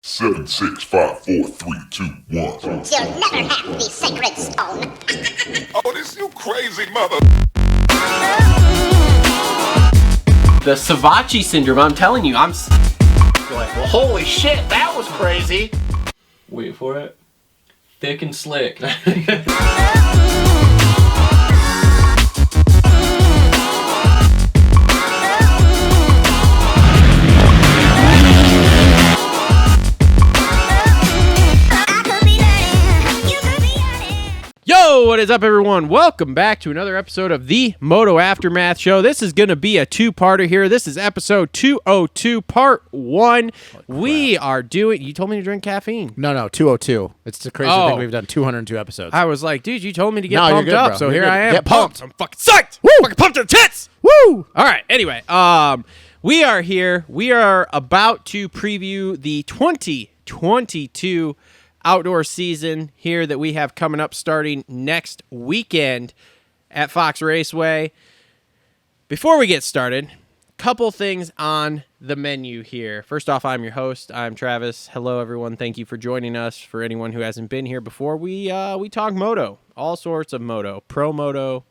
7, 6, 5, 4, 3, 2, 1. You'll never have the sacred stone. Oh, this you crazy mother. The Savachi syndrome, I'm telling you, I'm like, well, holy shit, that was crazy. Wait for it. Thick and slick. Yo, what is up, everyone? Welcome back to another episode of the Moto Aftermath Show. This is going to be a two-parter here. This is episode 202, part 1. We are doing... You told me to drink caffeine. No, 202. It's the crazy thing. We've done 202 episodes. I was like, dude, you told me to get No, you're pumped good, up, bro. so You're here good. I am. Get pumped. I'm fucking psyched. Woo! Fucking pumped to the tits. Woo! All right, anyway, we are here. We are about to preview the 2022 outdoor season here that we have coming up starting next weekend at Fox Raceway. Before we get started, couple things on the menu here. First off, I'm your host. I'm Travis. Hello, everyone. Thank you for joining us. For anyone who hasn't been here before, we talk moto, all sorts of moto, pro moto,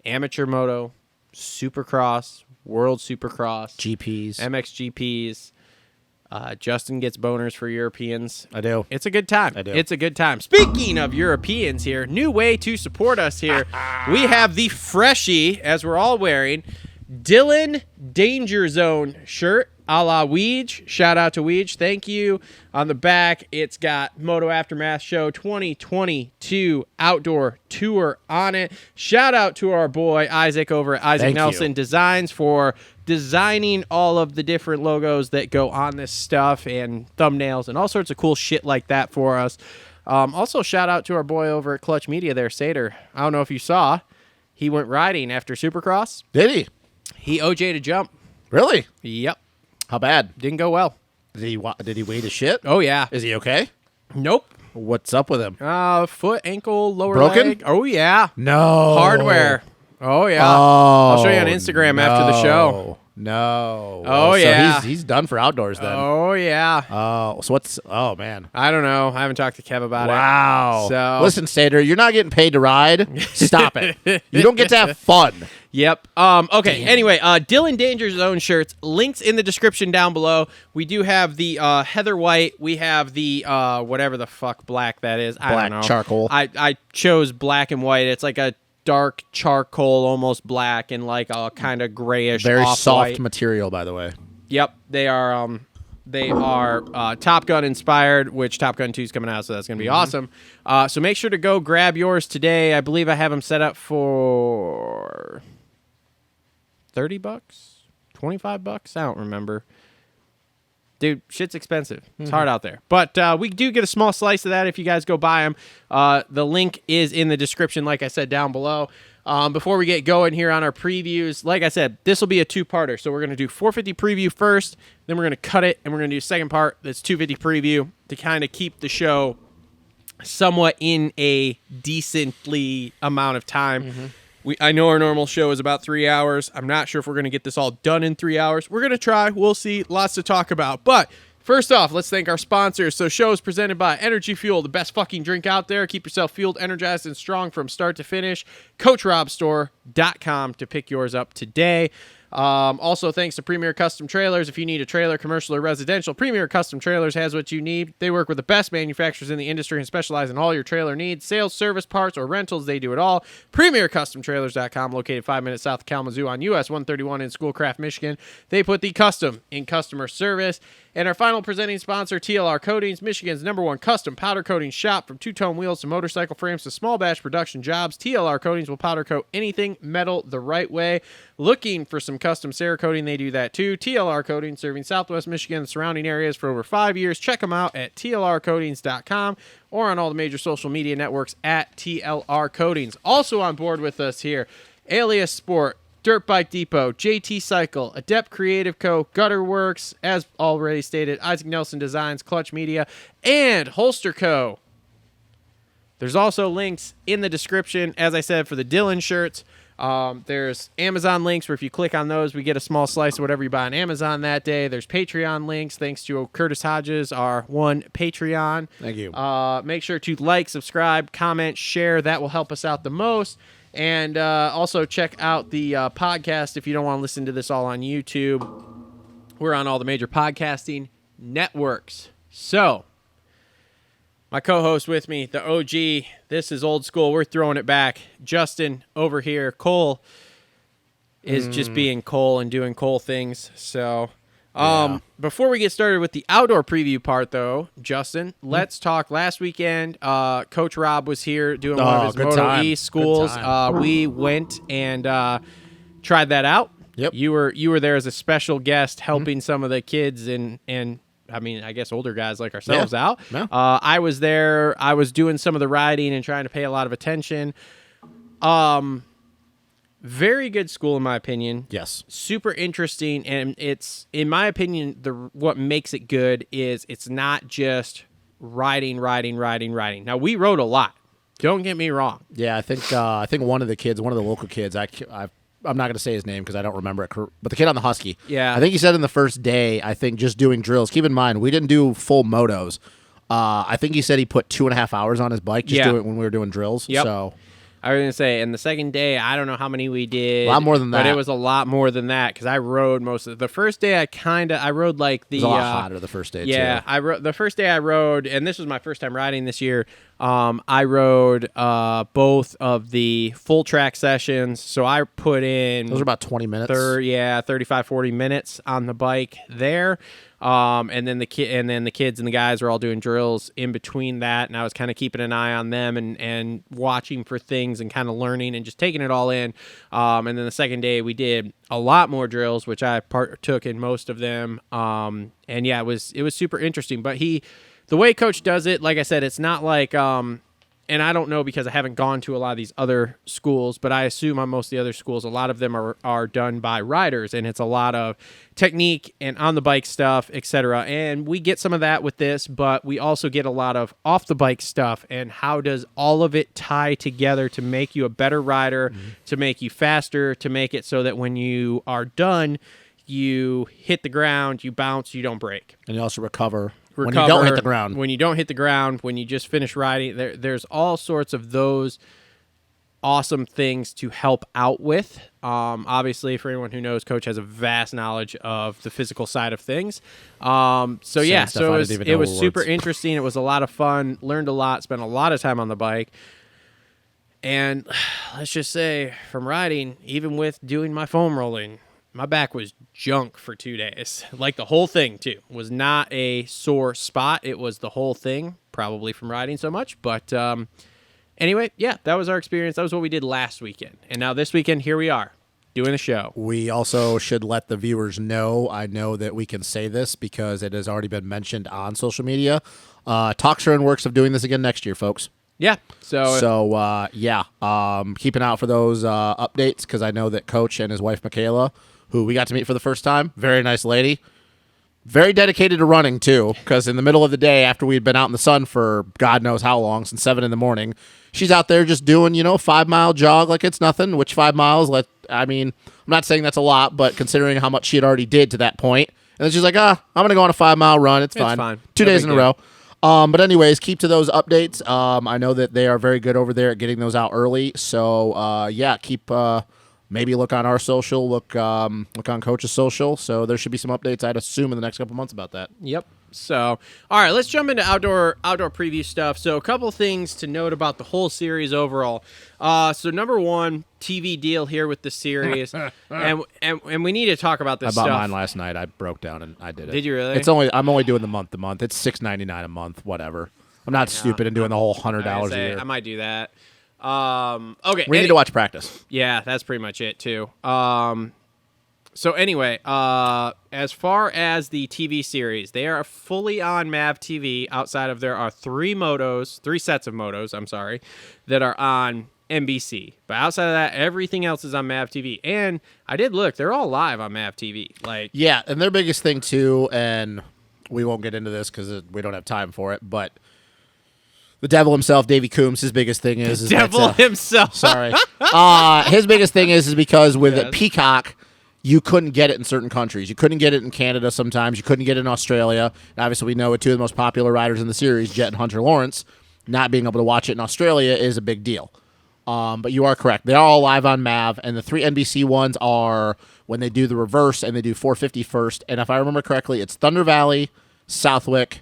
amateur moto, supercross, world supercross, GPs. MXGPs. Justin gets boners for Europeans. I do. It's a good time. I do. It's a good time. Speaking of Europeans here, new way to support us here. We have the freshie, as we're all wearing, Dylan Danger Zone shirt a la Weege. Shout out to Weege. Thank you. On the back, it's got Moto Aftermath Show 2022 Outdoor Tour on it. Shout out to our boy Isaac over at Isaac Thank Nelson you. Designs for designing all of the different logos that go on this stuff and thumbnails and all sorts of cool shit like that for us. Also, shout out to our boy over at Clutch Media there, Sater. I don't know if you saw, he went riding after Supercross. Did he? He OJ'd a jump. Really? Yep. How bad? Didn't go well. Did he weigh the shit? Oh, yeah. Is he okay? Nope. What's up with him? Foot, ankle, lower Broken? leg. Oh, yeah. No. Hardware. Oh, yeah. Oh, I'll show you on Instagram after the show. No. Oh, so yeah. He's done for outdoors then. Oh, yeah. So what's... Oh, man. I don't know. I haven't talked to Kev about Wow. it. So Listen, Sater, you're not getting paid to ride. Stop it. You don't get to have fun. Yep. Okay. Damn. Anyway, Dylan Danger Zone shirts. Links in the description down below. We do have the heather white. We have the whatever the fuck black that is. I Black don't know. charcoal. I chose black and white. It's like a dark charcoal, almost black, and like a kind of grayish, Very off-white. soft material, by the way. Yep. They are. They are Top Gun inspired, which Top Gun 2 is coming out, so that's going to be awesome. So make sure to go grab yours today. I believe I have them set up for $30, $25. I don't remember. Dude, shit's expensive. It's hard out there. But we do get a small slice of that if you guys go buy them. The link is in the description, like I said, down below. Before we get going here on our previews, like I said, this will be a two-parter. So we're going to do 450 preview first, then we're going to cut it, and we're going to do second part that's 250 preview to kind of keep the show somewhat in a decently amount of time. I know our normal show is about 3 hours. I'm not sure if we're going to get this all done in 3 hours. We're going to try. We'll see. Lots to talk about. But first off, let's thank our sponsors. So show is presented by Energy Fuel, the best fucking drink out there. Keep yourself fueled, energized, and strong from start to finish. CoachRobStore.com to pick yours up today. Also, thanks to Premier Custom Trailers. If you need a trailer, commercial or residential, Premier Custom Trailers has what you need. They work with the best manufacturers in the industry and specialize in all your trailer needs. Sales, service, parts, or rentals, they do it all. PremierCustomTrailers.com, located 5 minutes south of Kalamazoo on US 131 in Schoolcraft, Michigan. They put the custom in customer service. And our final presenting sponsor, TLR Coatings, Michigan's #1 custom powder coating shop. From two-tone wheels to motorcycle frames to small batch production jobs, TLR Coatings will powder coat anything metal the right way. Looking for some custom Cerakoting, they do that too. TLR Coatings, serving Southwest Michigan and surrounding areas for over 5 years. Check them out at TLRcoatings.com or on all the major social media networks at TLR Coatings. Also on board with us here, Alias Sport, Dirt Bike Depot, JT Cycle, Adept Creative Co, Gutter Worx, as already stated, Isaac Nelson Designs, Clutch Media, and Holster Co. There's also links in the description, as I said, for the Dylan shirts. There's Amazon links where if you click on those, we get a small slice of whatever you buy on Amazon that day. There's Patreon links. Thanks to Kurtis Hodges, our one Patreon. Thank you. Make sure to like, subscribe, comment, share. That will help us out the most. And also check out the podcast if you don't want to listen to this all on YouTube. We're on all the major podcasting networks. So, my co-host with me, the OG, this is old school. We're throwing it back. Justin over here. Cole is just being Cole and doing Cole things. So, before we get started with the outdoor preview part, though, Justin, let's talk. Last weekend, Coach Rob was here doing one of his good Moto time. E schools. Good time. We went and tried that out. Yep. You were there as a special guest helping some of the kids and I mean, I guess older guys like ourselves out. Yeah. I was there. I was doing some of the riding and trying to pay a lot of attention. Very good school, in my opinion. Yes. Super interesting, and it's, in my opinion, what makes it good is it's not just riding. Now, we rode a lot. Don't get me wrong. Yeah, I think one of the local kids, I'm not going to say his name because I don't remember it, but the kid on the Husky. Yeah. I think he said in the first day, I think just doing drills. Keep in mind, we didn't do full motos. I think he said he put 2.5 hours on his bike just doing when we were doing drills. Yep. So I was going to say, and the second day, I don't know how many we did. A lot more than But that. it was a lot more than that because I rode most of the first day. I rode like the. it was a lot hotter the first day, Yeah, too. the first day I rode, and this was my first time riding this year. I rode both of the full track sessions, so I put in. Those were about 20 minutes. 35, 40 minutes on the bike there. And then the kids and the guys were all doing drills in between that, and I was kind of keeping an eye on them and watching for things and kind of learning and just taking it all in. And then the second day we did a lot more drills, which I partook in most of them. And yeah, it was super interesting. But the way Coach does it, like I said, it's not like and I don't know because I haven't gone to a lot of these other schools, but I assume on most of the other schools, a lot of them are done by riders, and it's a lot of technique and on the bike stuff, etc. And we get some of that with this, but we also get a lot of off the bike stuff and how does all of it tie together to make you a better rider, to make you faster, to make it so that when you are done, you hit the ground, you bounce, you don't break. And you also recover when you don't hit the ground. When you don't hit the ground, when you just finish riding, there's all sorts of those awesome things to help out with. Obviously, for anyone who knows, Coach has a vast knowledge of the physical side of things. So it was super interesting. It was a lot of fun. Learned a lot. Spent a lot of time on the bike. And let's just say, from riding, even with doing my foam rolling, my back was junk for 2 days. Like the whole thing, too. Was not a sore spot. It was the whole thing, probably from riding so much. But anyway, yeah, that was our experience. That was what we did last weekend. And now this weekend, here we are, doing a show. We also should let the viewers know, I know that we can say this because it has already been mentioned on social media. Talks are in works of doing this again next year, folks. Yeah. So keep an eye out for those updates because I know that Coach and his wife, Michaela, who we got to meet for the first time, very nice lady, very dedicated to running, too, because in the middle of the day, after we'd been out in the sun for God knows how long, since 7 in the morning, she's out there just doing, 5-mile jog like it's nothing, which 5 miles, I'm not saying that's a lot, but considering how much she had already did to that point, and then she's like, I'm going to go on a 5-mile run. It's fine. 2 days in a row. But anyways, keep to those updates. I know that they are very good over there at getting those out early. So, keep maybe look on our social, look on Coach's social. So there should be some updates, I'd assume, in the next couple months about that. Yep. So, all right, let's jump into outdoor preview stuff. So a couple things to note about the whole series overall. So number one, TV deal here with the series, and we need to talk about this I bought stuff. mine last night. I broke down and I did it. Did you really? I'm only doing the month to month. It's $6.99 a month, whatever. I'm not stupid and doing the whole $100 a year. I might do that. Okay. We need to watch practice. Yeah, that's pretty much it too. So anyway, as far as the TV series, they are fully on MAV TV. Outside of there are three sets of motos, I'm sorry, that are on NBC. But outside of that, everything else is on MAV TV. And I did look; they're all live on MAV TV. Yeah, and their biggest thing too, and we won't get into this because we don't have time for it, but The devil himself, Davey Coombs, his biggest thing is Devil himself. Sorry. His biggest thing is because with Peacock, you couldn't get it in certain countries. You couldn't get it in Canada sometimes. You couldn't get it in Australia. And obviously, we know with two of the most popular riders in the series, Jet and Hunter Lawrence, not being able to watch it in Australia is a big deal. But you are correct. They are all live on MAV, and the 3 NBC ones are when they do the reverse and they do 450 first. And if I remember correctly, it's Thunder Valley, Southwick,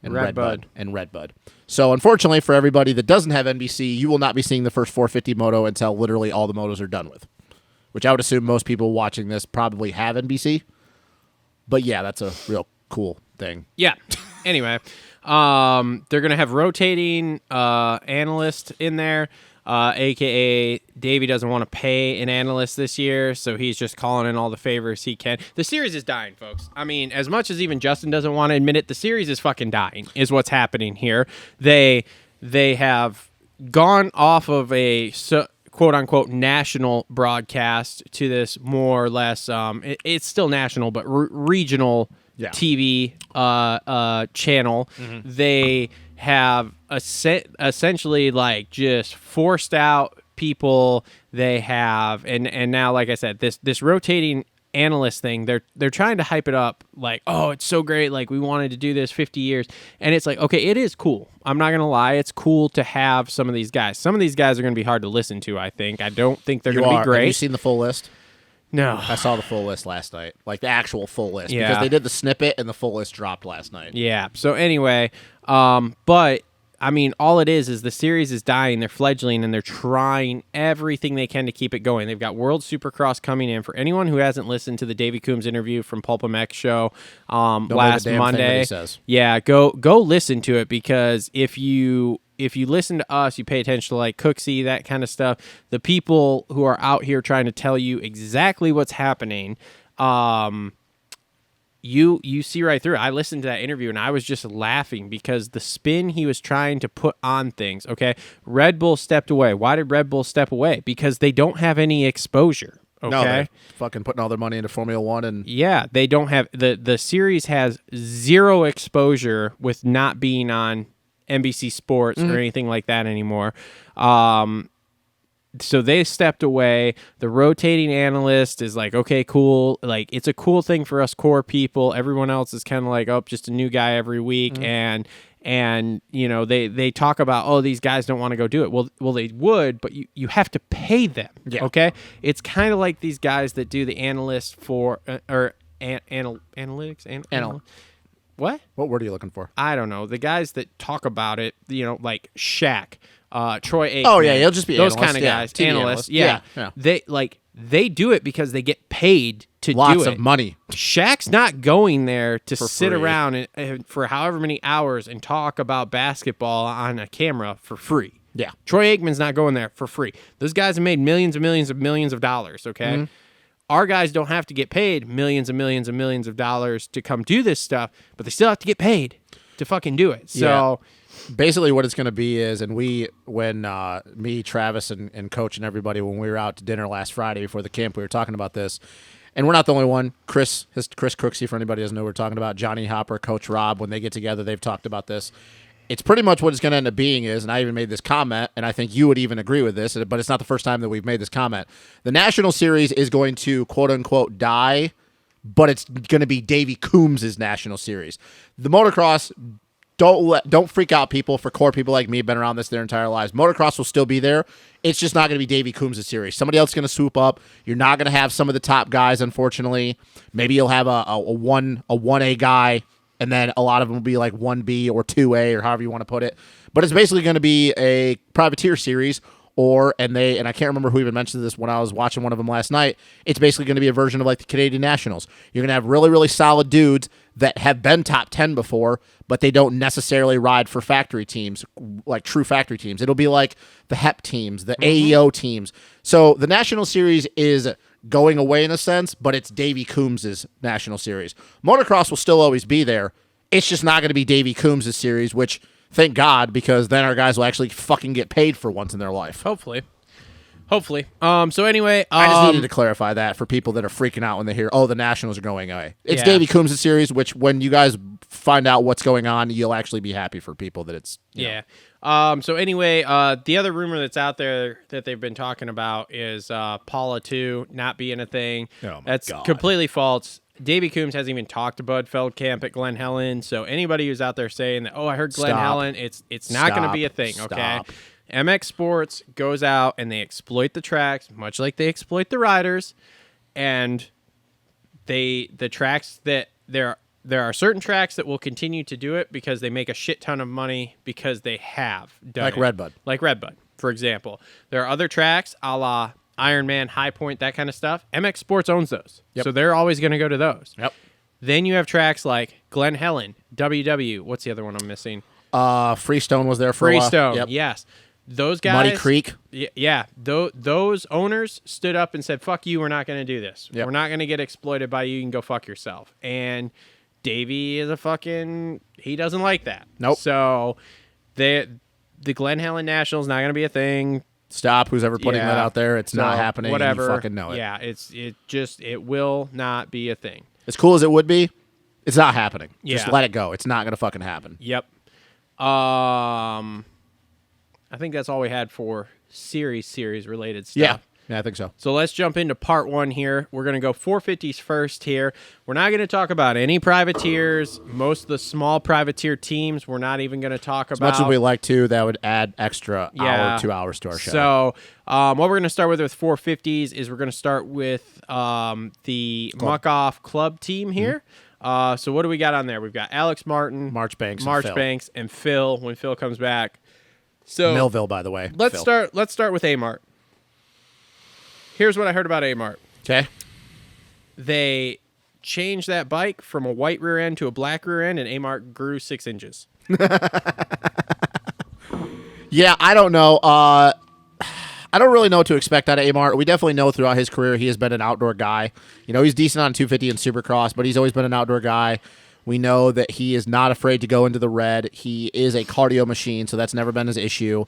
and Redbud. So unfortunately for everybody that doesn't have NBC, you will not be seeing the first 450 moto until literally all the motos are done with, which I would assume most people watching this probably have NBC. But yeah, that's a real cool thing. Yeah. Anyway, they're going to have rotating analyst in there, a.k.a. Davey doesn't want to pay an analyst this year, so he's just calling in all the favors he can. The series is dying, folks. I mean, as much as even Justin doesn't want to admit it, the series is fucking dying, is what's happening here. They have gone off of a quote-unquote national broadcast to this more or less, it's still national, but regional TV channel. They have essentially like just forced out people. They have and now, like I said, this rotating analyst thing, they're trying to hype it up like, oh, it's so great, like we wanted to do this 50 years, and it's like, okay, it is cool. I'm not gonna lie, it's cool to have some of these guys. Some of these guys are gonna be hard to listen to. I don't think they're gonna be great. Have you seen the full list? No. I saw the full list last night, like the actual full list, because they did the snippet and the full list dropped last night. Yeah. So anyway, but I mean, all it is the series is dying. They're fledgling, and they're trying everything they can to keep it going. They've got World Supercross coming in. For anyone who hasn't listened to the Davey Coombs interview from Pulp MX show last Monday, yeah, go listen to it, because if you listen to us, you pay attention to like Cooksey, that kind of stuff, the people who are out here trying to tell you exactly what's happening, you see right through it. I listened to that interview and I was just laughing because the spin he was trying to put on things. Okay, Red Bull stepped away. Why did Red Bull step away? Because they don't have any exposure. Okay, no, they're fucking putting all their money into Formula One, and yeah, they don't have the series has zero exposure with not being on NBC Sports or anything like that anymore. So they stepped away. The rotating analyst is like, okay, cool. Like, it's a cool thing for us core people. Everyone else is kind of like, oh, just a new guy every week. And you know, they talk about, oh, these guys don't want to go do it. Well, they would, but you have to pay them. Yeah. Okay. It's kind of like these guys that do the analyst for analytics. What word are you looking for? I don't know. The guys that talk about it, you know, like Shaq, Troy Aikman. Oh yeah, he'll just be those analyst, kind of guys. TV Analysts. Yeah. They do it because they get paid to do it. Lots of money. Shaq's not going there to sit free. around and for however many hours and talk about basketball on a camera for free. Yeah. Troy Aikman's not going there for free. Those guys have made millions and millions of dollars. Okay. Our guys don't have to get paid millions and millions of dollars to come do this stuff, but they still have to get paid to fucking do it. So basically what it's going to be is, and when me, Travis, and Coach and everybody, when we were out to dinner last Friday before the camp, we were talking about this. And we're not the only one. Chris Crooksey, for anybody who doesn't know what we're talking about, Johnny Hopper, Coach Rob, when they get together, they've talked about this. It's pretty much what it's going to end up being is, and I even made this comment, and I think you would even agree with this, but it's not the first time that we've made this comment. The National Series is going to, quote-unquote, die, but it's going to be Davey Coombs' National Series. The Motocross, don't freak out, people, for core people like me, been around this their entire lives. Motocross will still be there. It's just not going to be Davey Coombs' series. Somebody else is going to swoop up. You're not going to have some of the top guys, unfortunately. Maybe you'll have a 1A guy, and then a lot of them will be like 1B or 2A or however you want to put it. But it's basically going to be a privateer series, and I can't remember who even mentioned this when I was watching one of them last night. It's basically going to be a version of like the Canadian Nationals. You're going to have really, really solid dudes that have been top 10 before, but they don't necessarily ride for factory teams, like true factory teams. It'll be like the HEP teams, the AEO teams. So the National Series is going away in a sense, but it's Davey Coombs' National Series. Motocross will still always be there. It's just not going to be Davey Coombs' series, which, thank God, because then our guys will actually fucking get paid for once in their life. Hopefully. Hopefully. So anyway, I just needed to clarify that for people that are freaking out when they hear, oh, the Nationals are going away. It's Yeah. Davey Coombs' series, which when you guys find out what's going on, you'll actually be happy for people that it's you know. Yeah. So anyway, the other rumor that's out there that they've been talking about is Paula 2 not being a thing. Oh, my That's God. completely false. Davey Coombs hasn't even talked to Bud Feldkamp at Glen Helen. So anybody who's out there saying that, oh, I heard Glen Stop. Helen, it's not going to Stop. be a thing. Okay. Stop. MX Sports goes out and they exploit the tracks, much like they exploit the riders, and the tracks that there are certain tracks that will continue to do it because they make a shit ton of money because they have done Like it. Redbud. Like Redbud, for example. There are other tracks, a la Ironman, High Point, that kind of stuff. MX Sports owns those, Yep. so they're always going to go to those. Yep. Then you have tracks like Glen Helen, WW. What's the other one I'm missing? Freestone was there for a while. Freestone, Yep. yes. Those guys, Muddy Creek. yeah. Those owners stood up and said, "Fuck you, we're not going to do this. Yep. We're not going to get exploited by you. You can go fuck yourself." And Davey is he doesn't like that. Nope. So the Glen Helen Nationals not going to be a thing. Stop. Who's ever putting that out there? It's not So, happening. Whatever. And you fucking know it. Yeah, it will not be a thing. As cool as it would be, it's not happening. Just Yeah. let it go. It's not going to fucking happen. Yep. I think that's all we had for series related stuff. Yeah. Yeah, I think so. So let's jump into part one here. We're going to go 450s first here. We're not going to talk about any privateers. Most of the small privateer teams, we're not even going to talk As about. much as we like to, that would add extra Yeah. hour, 2 hours to our show. So what we're going to start with 450s is we're going to start with the Muck-Off Club team here. So what do we got on there? We've got Alex Martin, Marchbanks, and Phil when Phil comes back. So Millville, by the way. Let's Phil. start with A-Mart. Here's what I heard about A-Mart. Okay. They changed that bike from a white rear end to a black rear end, and A-Mart grew 6 inches. Yeah, I don't know. I don't really know what to expect out of Amart. We definitely know throughout his career he has been an outdoor guy. You know, he's decent on 250 and Supercross, but he's always been an outdoor guy. We know that he is not afraid to go into the red. He is a cardio machine, so that's never been his issue.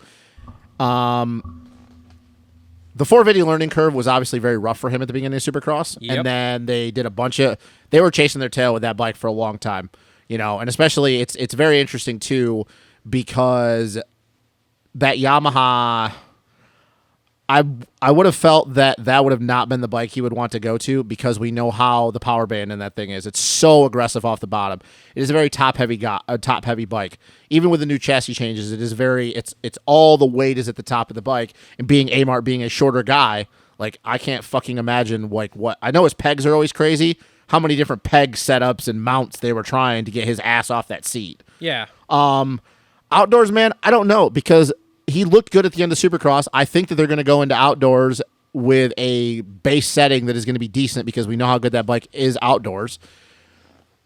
The 450 learning curve was obviously very rough for him at the beginning of Supercross, Yep. and then they did a bunch of. They were chasing their tail with that bike for a long time, you know, and especially it's very interesting too because that Yamaha. I would have felt that would have not been the bike he would want to go to because we know how the power band in that thing is. It's so aggressive off the bottom. It is a very top heavy bike. Even with the new chassis changes, it is it's all the weight is at the top of the bike. And being Amart being a shorter guy, like I can't fucking imagine like what I know his pegs are always crazy. How many different peg setups and mounts they were trying to get his ass off that seat. Yeah. Outdoors, man, I don't know because he looked good at the end of Supercross. I think that they're going to go into outdoors with a base setting that is going to be decent because we know how good that bike is outdoors.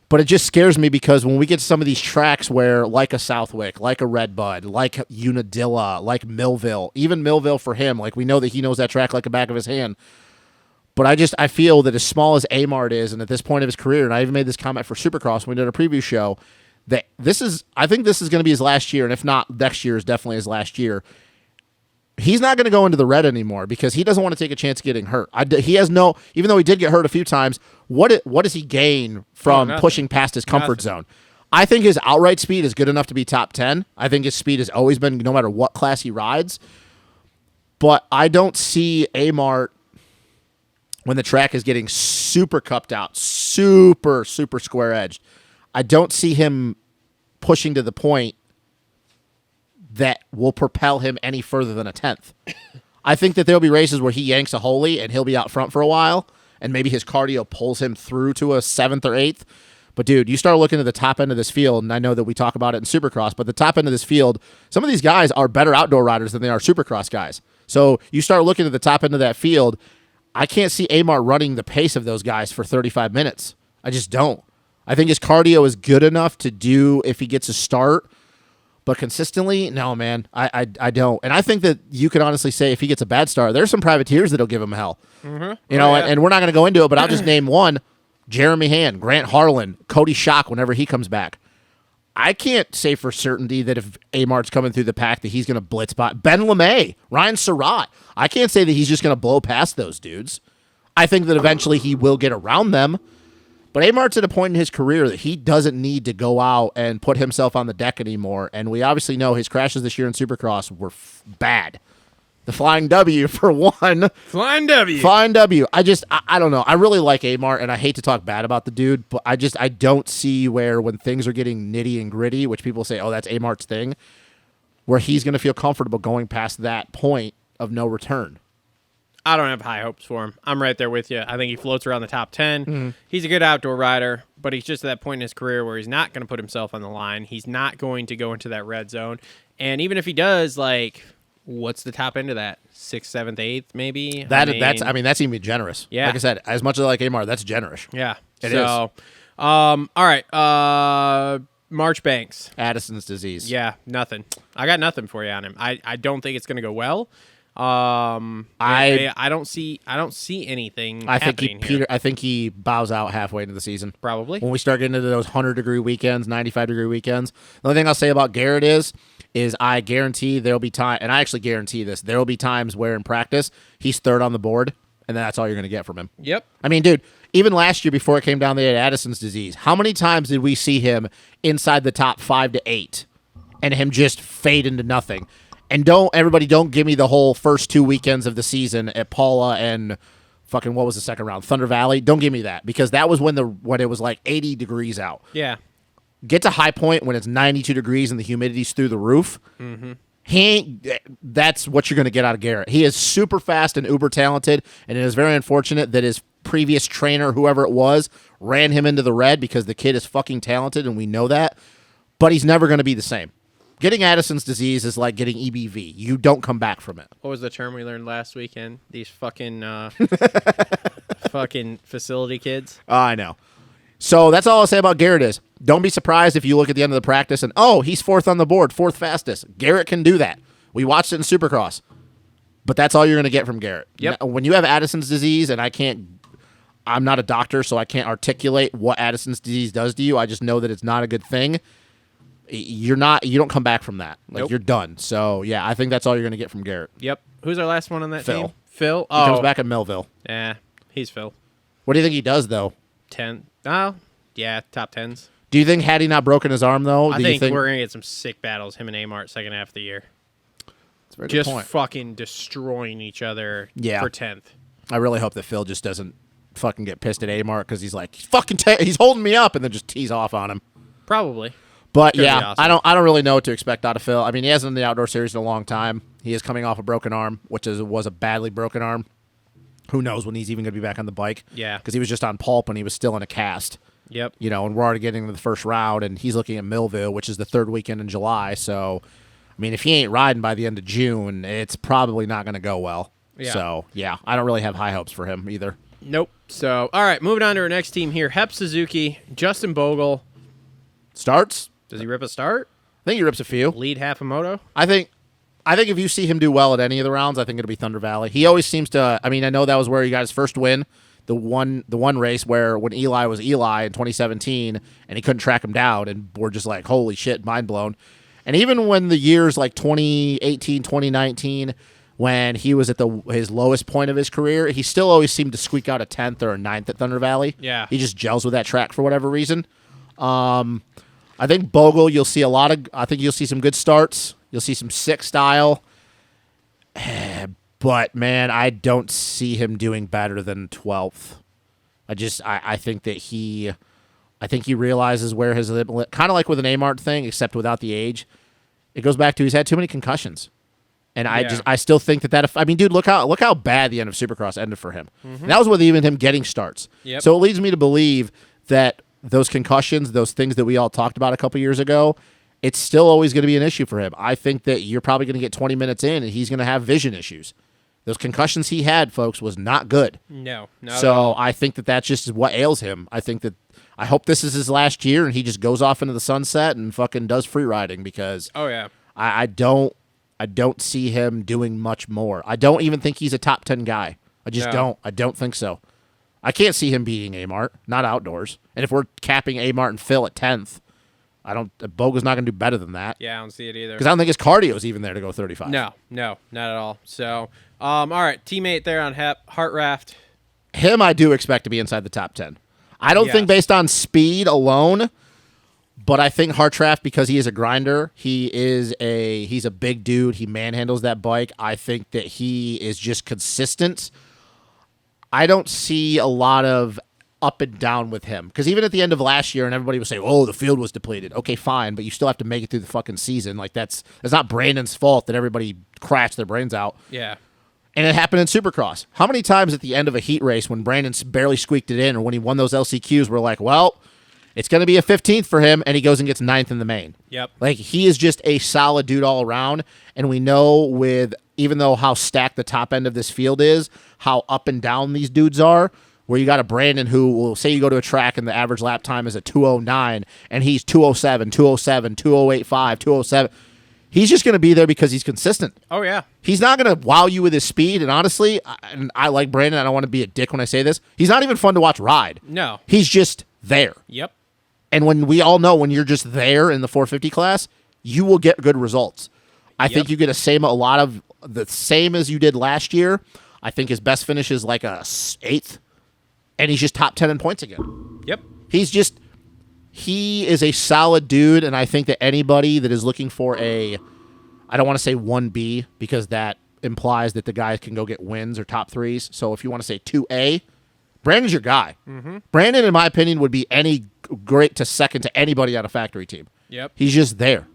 But it just scares me because when we get to some of these tracks where, like a Southwick, like a Redbud, like Unadilla, like Millville, even Millville for him, like we know that he knows that track like the back of his hand. But I feel that as small as Amart is, and at this point of his career, and I even made this comment for Supercross when we did a preview show, that I think this is going to be his last year, and if not, next year is definitely his last year. He's not going to go into the red anymore because he doesn't want to take a chance of getting hurt. He has no, even though he did get hurt a few times, what does he gain from nothing. pushing past his comfort zone? I think his outright speed is good enough to be top 10. I think his speed has always been, no matter what class he rides. But I don't see Amart when the track is getting super cupped out, super, super square edged. I don't see him pushing to the point that will propel him any further than a 10th. I think that there'll be races where he yanks a holy and he'll be out front for a while, and maybe his cardio pulls him through to a 7th or 8th. But, dude, you start looking at the top end of this field, and I know that we talk about it in Supercross, but the top end of this field, some of these guys are better outdoor riders than they are Supercross guys. So you start looking at the top end of that field, I can't see Amart running the pace of those guys for 35 minutes. I just don't. I think his cardio is good enough to do if he gets a start, but consistently, no, man, I don't. And I think that you can honestly say if he gets a bad start, there's some privateers that'll give him hell. Mm-hmm. You know, and we're not going to go into it, but I'll just name one: Jeremy Hand, Grant Harlan, Cody Schock whenever he comes back. I can't say for certainty that if Amart's coming through the pack that he's going to blitz by Ben LeMay, Ryan Surratt. I can't say that he's just going to blow past those dudes. I think that eventually he will get around them. But Amart's at a point in his career that he doesn't need to go out and put himself on the deck anymore. And we obviously know his crashes this year in Supercross were bad. The Flying W for one. Flying W. Flying W. I don't know. I really like Amart, and I hate to talk bad about the dude, but I don't see where when things are getting nitty and gritty, which people say, oh, that's Amart's thing, where he's going to feel comfortable going past that point of no return. I don't have high hopes for him. I'm right there with you. I think he floats around the top 10. Mm-hmm. He's a good outdoor rider, but he's just at that point in his career where he's not going to put himself on the line. He's not going to go into that red zone. And even if he does, like, what's the top end of that? 6th, 7th, 8th, maybe? That's even generous. Yeah. Like I said, as much as I like Amart, that's generous. Yeah. It is. All right. Marchbanks. Addison's disease. Yeah, nothing. I got nothing for you on him. I don't think it's going to go well. I don't see anything. I think here. I think he bows out halfway into the season. Probably. When we start getting into those 100-degree weekends, 95-degree weekends. The only thing I'll say about Garrett is I guarantee there'll be time, and I actually guarantee this, there will be times where in practice he's third on the board, and that's all you're going to get from him. Yep. I mean, dude, even last year before it came down, they had Addison's disease. How many times did we see him inside the top 5 to 8 and him just fade into nothing? And don't give me the whole first 2 weekends of the season at Paula and fucking what was the second round? Thunder Valley. Don't give me that because that was when it was like 80 degrees out. Yeah. Get to high point when it's 92 degrees and the humidity's through the roof. Mm-hmm. That's what you're going to get out of Garrett. He is super fast and uber talented, and it is very unfortunate that his previous trainer, whoever it was, ran him into the red because the kid is fucking talented, and we know that. But he's never going to be the same. Getting Addison's disease is like getting EBV. You don't come back from it. What was the term we learned last weekend? These fucking fucking facility kids. I know. So that's all I'll say about Garrett is don't be surprised if you look at the end of the practice and, oh, he's 4th on the board, 4th fastest. Garrett can do that. We watched it in Supercross. But that's all you're going to get from Garrett. Yep. Now, when you have Addison's disease, and I'm not a doctor, so I can't articulate what Addison's disease does to you. I just know that it's not a good thing. You don't come back from that. Like, Nope. You're done. So, yeah, I think that's all you're going to get from Garrett. Yep. Who's our last one on that Phil. team? Phil? He comes back at Melville. Yeah, he's Phil. What do you think he does, though? 10. Oh, yeah, top 10s. Do you think had he not broken his arm, though? I think we're going to get some sick battles, him and Amart, second half of the year. That's a very Just good point. fucking destroying each other for 10th. I really hope that Phil just doesn't fucking get pissed at Amart because he's like, he's holding me up, and then just tease off on him. Probably. But Could be yeah, awesome. I don't really know what to expect out of Phil. I mean, he hasn't in the outdoor series in a long time. He is coming off a broken arm, was a badly broken arm. Who knows when he's even going to be back on the bike? Yeah. Because he was just on pulp and he was still in a cast. Yep. And we're already getting into the first round, and he's looking at Millville, which is the 3rd weekend in July. So, I mean, if he ain't riding by the end of June, it's probably not going to go well. Yeah. So, yeah, I don't really have high hopes for him either. Nope. So, all right, moving on to our next team here. Hep Suzuki, Justin Bogle. Starts? Does he rip a start? I think he rips a few. Lead half a moto? I think if you see him do well at any of the rounds, I think it'll be Thunder Valley. He always seems to. I mean, I know that was where he got his first win, the one race where when Eli was Eli in 2017, and he couldn't track him down, and we're just like, holy shit, mind blown. And even when the years like 2018, 2019, when he was at his lowest point of his career, he still always seemed to squeak out a 10th or a 9th at Thunder Valley. Yeah, he just gels with that track for whatever reason. I think Bogle, you'll see some good starts. You'll see some sick style. But, man, I don't see him doing better than 12th. I think that he realizes where his limit, kind of like with an Amart thing, except without the age. It goes back to he's had too many concussions. And I still think that I mean, dude, look how bad the end of Supercross ended for him. Mm-hmm. And that was with even him getting starts. Yep. So it leads me to believe that those concussions, those things that we all talked about a couple years ago, it's still always going to be an issue for him. I think that you're probably going to get 20 minutes in and he's going to have vision issues. Those concussions he had, folks, was not good. No. So I think that that's just what ails him. I hope this is his last year and he just goes off into the sunset and fucking does free riding because I don't see him doing much more. I don't even think he's a top 10 guy. I just don't. I don't think so. I can't see him beating Amart, not outdoors. And if we're capping Amart and Phil at 10th, Boga's not going to do better than that. Yeah, I don't see it either. Because I don't think his cardio is even there to go 35. No, not at all. So, all right, teammate there on Heart Raft. Him, I do expect to be inside the top 10. I don't think Yes. based on speed alone, but I think Hartraft, because he is a grinder, he's a big dude. He manhandles that bike. I think that he is just consistent. I don't see a lot of up and down with him. Because even at the end of last year, and everybody was saying, oh, the field was depleted. Okay, fine, but you still have to make it through the fucking season. Like, it's not Brandon's fault that everybody crashed their brains out. Yeah. And it happened in Supercross. How many times at the end of a heat race when Brandon barely squeaked it in, or when he won those LCQs, we're like, well, it's going to be a 15th for him, and he goes and gets 9th in the main. Yep. Like, he is just a solid dude all around, and we know even though how stacked the top end of this field is, how up and down these dudes are, where you got a Brandon who will say you go to a track and the average lap time is a 2:09, and he's 2:07, 2:07, 2:08.5, 2:07. He's just going to be there because he's consistent. Oh, yeah. He's not going to wow you with his speed, and honestly, I like Brandon. I don't want to be a dick when I say this. He's not even fun to watch ride. No. He's just there. Yep. And when we all know when you're just there in the 450 class, you will get good results. I think you get a lot of the same as you did last year. I think his best finish is like a 8th, and he's just top 10 in points again. Yep. He is a solid dude, and I think that anybody that is looking for I don't want to say 1B because that implies that the guys can go get wins or top 3s. So if you want to say 2A, Brandon's your guy. Mm-hmm. Brandon, in my opinion, would be any great to second to anybody on a factory team. Yep. He's just there.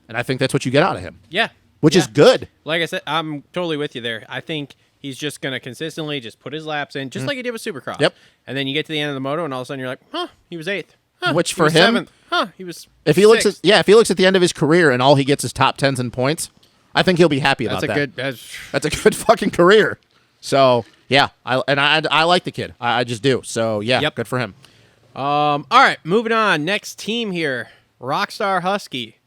And I think that's what you get out of him. Yeah. Which is good. Like I said, I'm totally with you there. I think he's just going to consistently just put his laps in, just like he did with Supercross. Yep. And then you get to the end of the moto, and all of a sudden you're like, huh, he was 8th. Huh, Which he for was him, 7th. Huh, he was if he looks 6th. at if he looks at the end of his career and all he gets is top 10s and points, I think he'll be happy about that. That's a good fucking career. So yeah, I like the kid. I just do. So yeah, good for him. All right, moving on. Next team here, Rockstar Husky.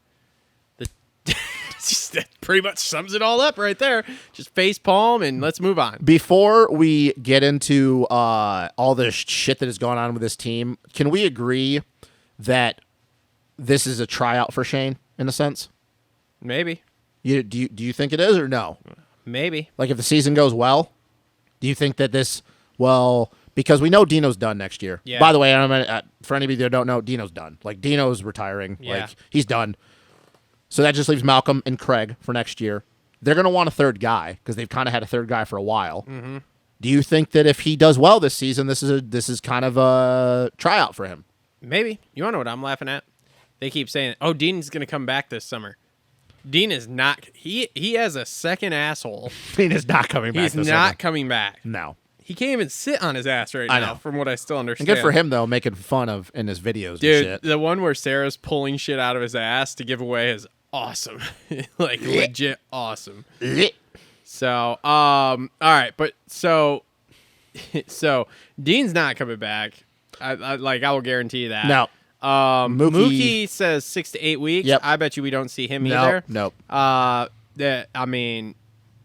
That pretty much sums it all up right there. Just face palm and let's move on. Before we get into all the shit that has gone on with this team, can we agree that this is a tryout for Shane in a sense? Maybe. Do you think it is or no? Maybe. Like if the season goes well, do you think that because we know Dino's done next year. Yeah. By the way, for anybody that don't know, Dino's done. Like Dino's retiring. Yeah. Like he's done. So that just leaves Malcolm and Craig for next year. They're going to want a third guy because they've kind of had a third guy for a while. Mm-hmm. Do you think that if he does well this season, this is kind of a tryout for him? Maybe. You want to know what I'm laughing at? They keep saying, "Oh, Dean's going to come back this summer." Dean is not. He has a second asshole. Dean is not coming back. He's this not summer. coming back. No. He can't even sit on his ass right I now, know. from what I still understand. And good for him though, making fun of in his videos. Dude, and shit. the one where Sarah's pulling shit out of his ass to give away is awesome. Like legit awesome. So, all right, but so Dean's not coming back. I will guarantee you that. No. Mookie says 6 to 8 weeks. Yep. I bet you we don't see him Nope, either. nope.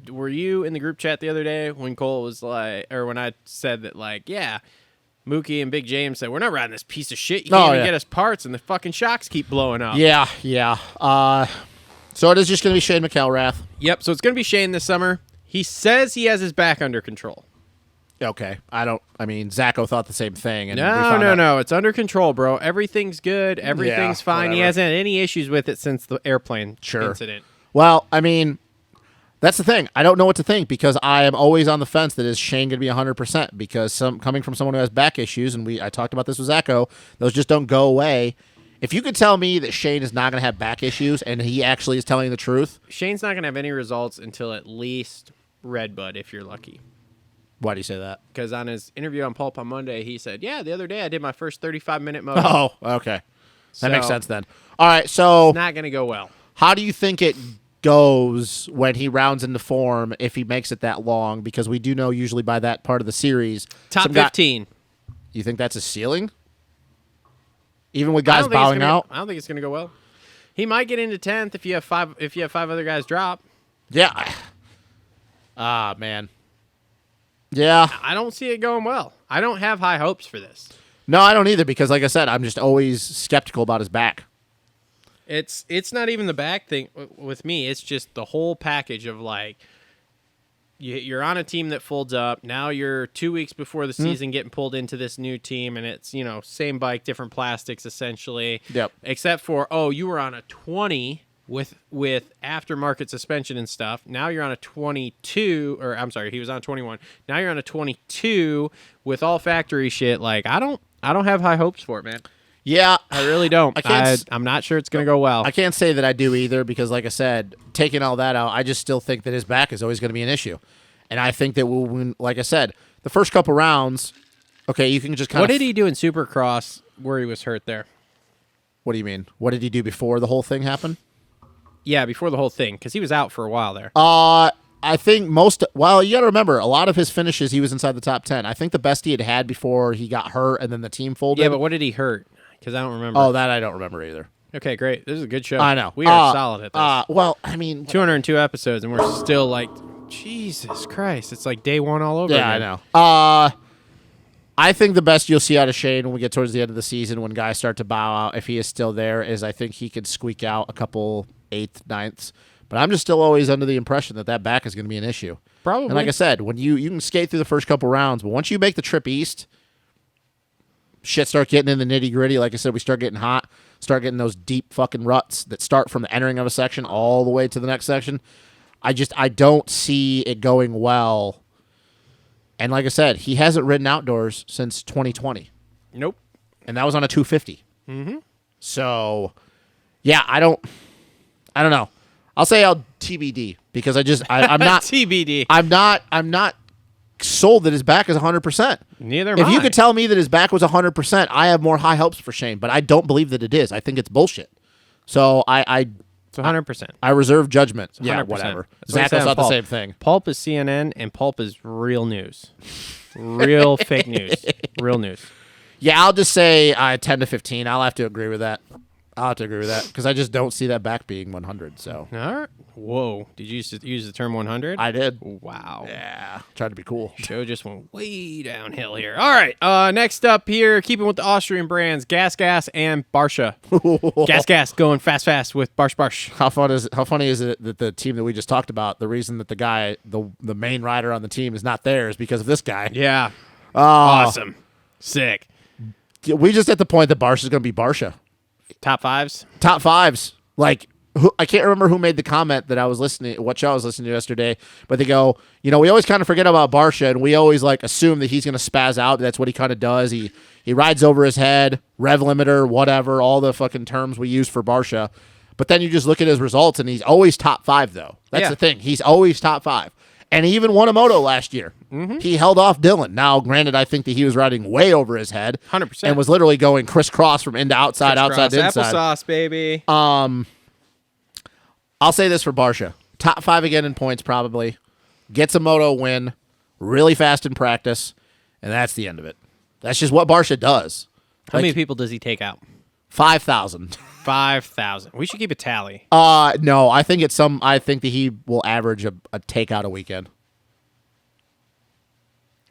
Were you in the group chat the other day when Cole was like, or when I said that, like, yeah, Mookie and Big James said, we're not riding this piece of shit. You can't even get us parts, and the fucking shocks keep blowing up. Yeah. So it is just going to be Shane McElrath. Yep, so it's going to be Shane this summer. He says he has his back under control. Okay. Zacho thought the same thing. And No. It's under control, bro. Everything's good. Everything's fine. He whatever. hasn't had any issues with it since the airplane Sure. incident. Well, that's the thing. I don't know what to think because I am always on the fence that is Shane going to be 100% because coming from someone who has back issues, and I talked about this with Zacho, those just don't go away. If you could tell me that Shane is not going to have back issues and he actually is telling the truth. Shane's not going to have any results until at least Redbud, if you're lucky. Why do you say that? Because on his interview on Pulp on Monday, he said, yeah, the other day I did my first 35-minute moto. Oh, okay. That makes So- sense then. All right, so It's not going to go well. how do you think it goes when he rounds into form if he makes it that long? Because we do know usually by that part of the series. Top some guy- 15. You think that's a ceiling? Even with guys bowing out? I don't think it's going to go well. He might get into 10th if you have five other guys drop. Yeah. Man. Yeah. I don't see it going well. I don't have high hopes for this. No, I don't either because, like I said, I'm just always skeptical about his back. It's not even the back thing with me. It's just the whole package of like you're on a team that folds up. Now you're 2 weeks before the season getting pulled into this new team, and it's same bike, different plastics essentially. Yep. Except for you were on a 20 with aftermarket suspension and stuff. Now you're on a 22, or I'm sorry, he was on 21. Now you're on a 22 with all factory shit. Like I don't have high hopes for it, man. Yeah, I really don't. can't I'm not sure it's going to go well. I can't say that I do either because, like I said, taking all that out, I just still think that his back is always going to be an issue. And I think that we'll win, like I said, the first couple rounds, okay, you can just kind of... What did he do in Supercross where he was hurt there? What do you mean? What did he do before the whole thing happened? Yeah, before the whole thing, because he was out for a while there. I think you got to remember, a lot of his finishes, he was inside the top 10. I think the best he had before he got hurt and then the team folded. Yeah, but what did he hurt? Because I don't remember. Oh, that I don't remember either. Okay, great. This is a good show. I know. We are solid at this. Well, I mean... 202 episodes, and we're still like, Jesus Christ. It's like day one all over Yeah, again. I know. I think the best you'll see out of Shane when we get towards the end of the season, when guys start to bow out, if he is still there, is I think he could squeak out a couple 8th, 9ths. But I'm just still always under the impression that back is going to be an issue. Probably. And like I said, when you can skate through the first couple rounds, but once you make the trip east... shit start getting in the nitty-gritty. Like I said, we start getting hot, start getting those deep fucking ruts that start from the entering of a section all the way to the next section. I don't see it going well. And like I said, he hasn't ridden outdoors since 2020. Nope. And that was on a 250. Mm-hmm. So, yeah, I don't know. I'll say I'll TBD because I'm not... TBD. I'm not sold that his back is 100%. Neither am If I. you could tell me that his back was 100%, I have more high hopes for Shane, but I don't believe that it is. I think it's bullshit. So It's 100%. I reserve judgment. It's 100%. Yeah, whatever. That's what I Zach said on thought the Pulp. same thing. Pulp is CNN, and Pulp is real news. Real fake news. Real news. Yeah, I'll just say 10 to 15. I'll have to agree with that. Because I just don't see that back being 100. So All right. Whoa. Did you use the term 100? I did. Wow. Yeah, tried to be cool. Show just went way downhill here. All right. Next up here, keeping with the Austrian brands, Gas and Barsha. Gas going fast with Barsh. How funny is it that the team that we just talked about, the reason that the guy, the main rider on the team is not there is because of this guy. Yeah. Awesome. Sick. We just at the point that Barsha is going to be Barsha. Top fives? Top fives. Like, I can't remember who made the comment that I was listening, what show I was listening to yesterday, but they go, we always kind of forget about Barsha, and we always like assume that he's going to spaz out. That's what he kind of does. He rides over his head, rev limiter, whatever, all the fucking terms we use for Barsha. But then you just look at his results, and he's always top 5, though. That's the thing. He's always top 5. And he even won a Moto last year. Mm-hmm. He held off Dylan. Now, granted, I think that he was riding way over his head. 100%. And was literally going crisscross from in to outside, outside to inside. Applesauce, baby. I'll say this for Barsha. Top 5 again in points, probably. Gets a Moto win. Really fast in practice. And that's the end of it. That's just what Barsha does. How many people does he take out? 5,000. 5,000. We should keep a tally. No, I think I think that he will average a takeout a weekend.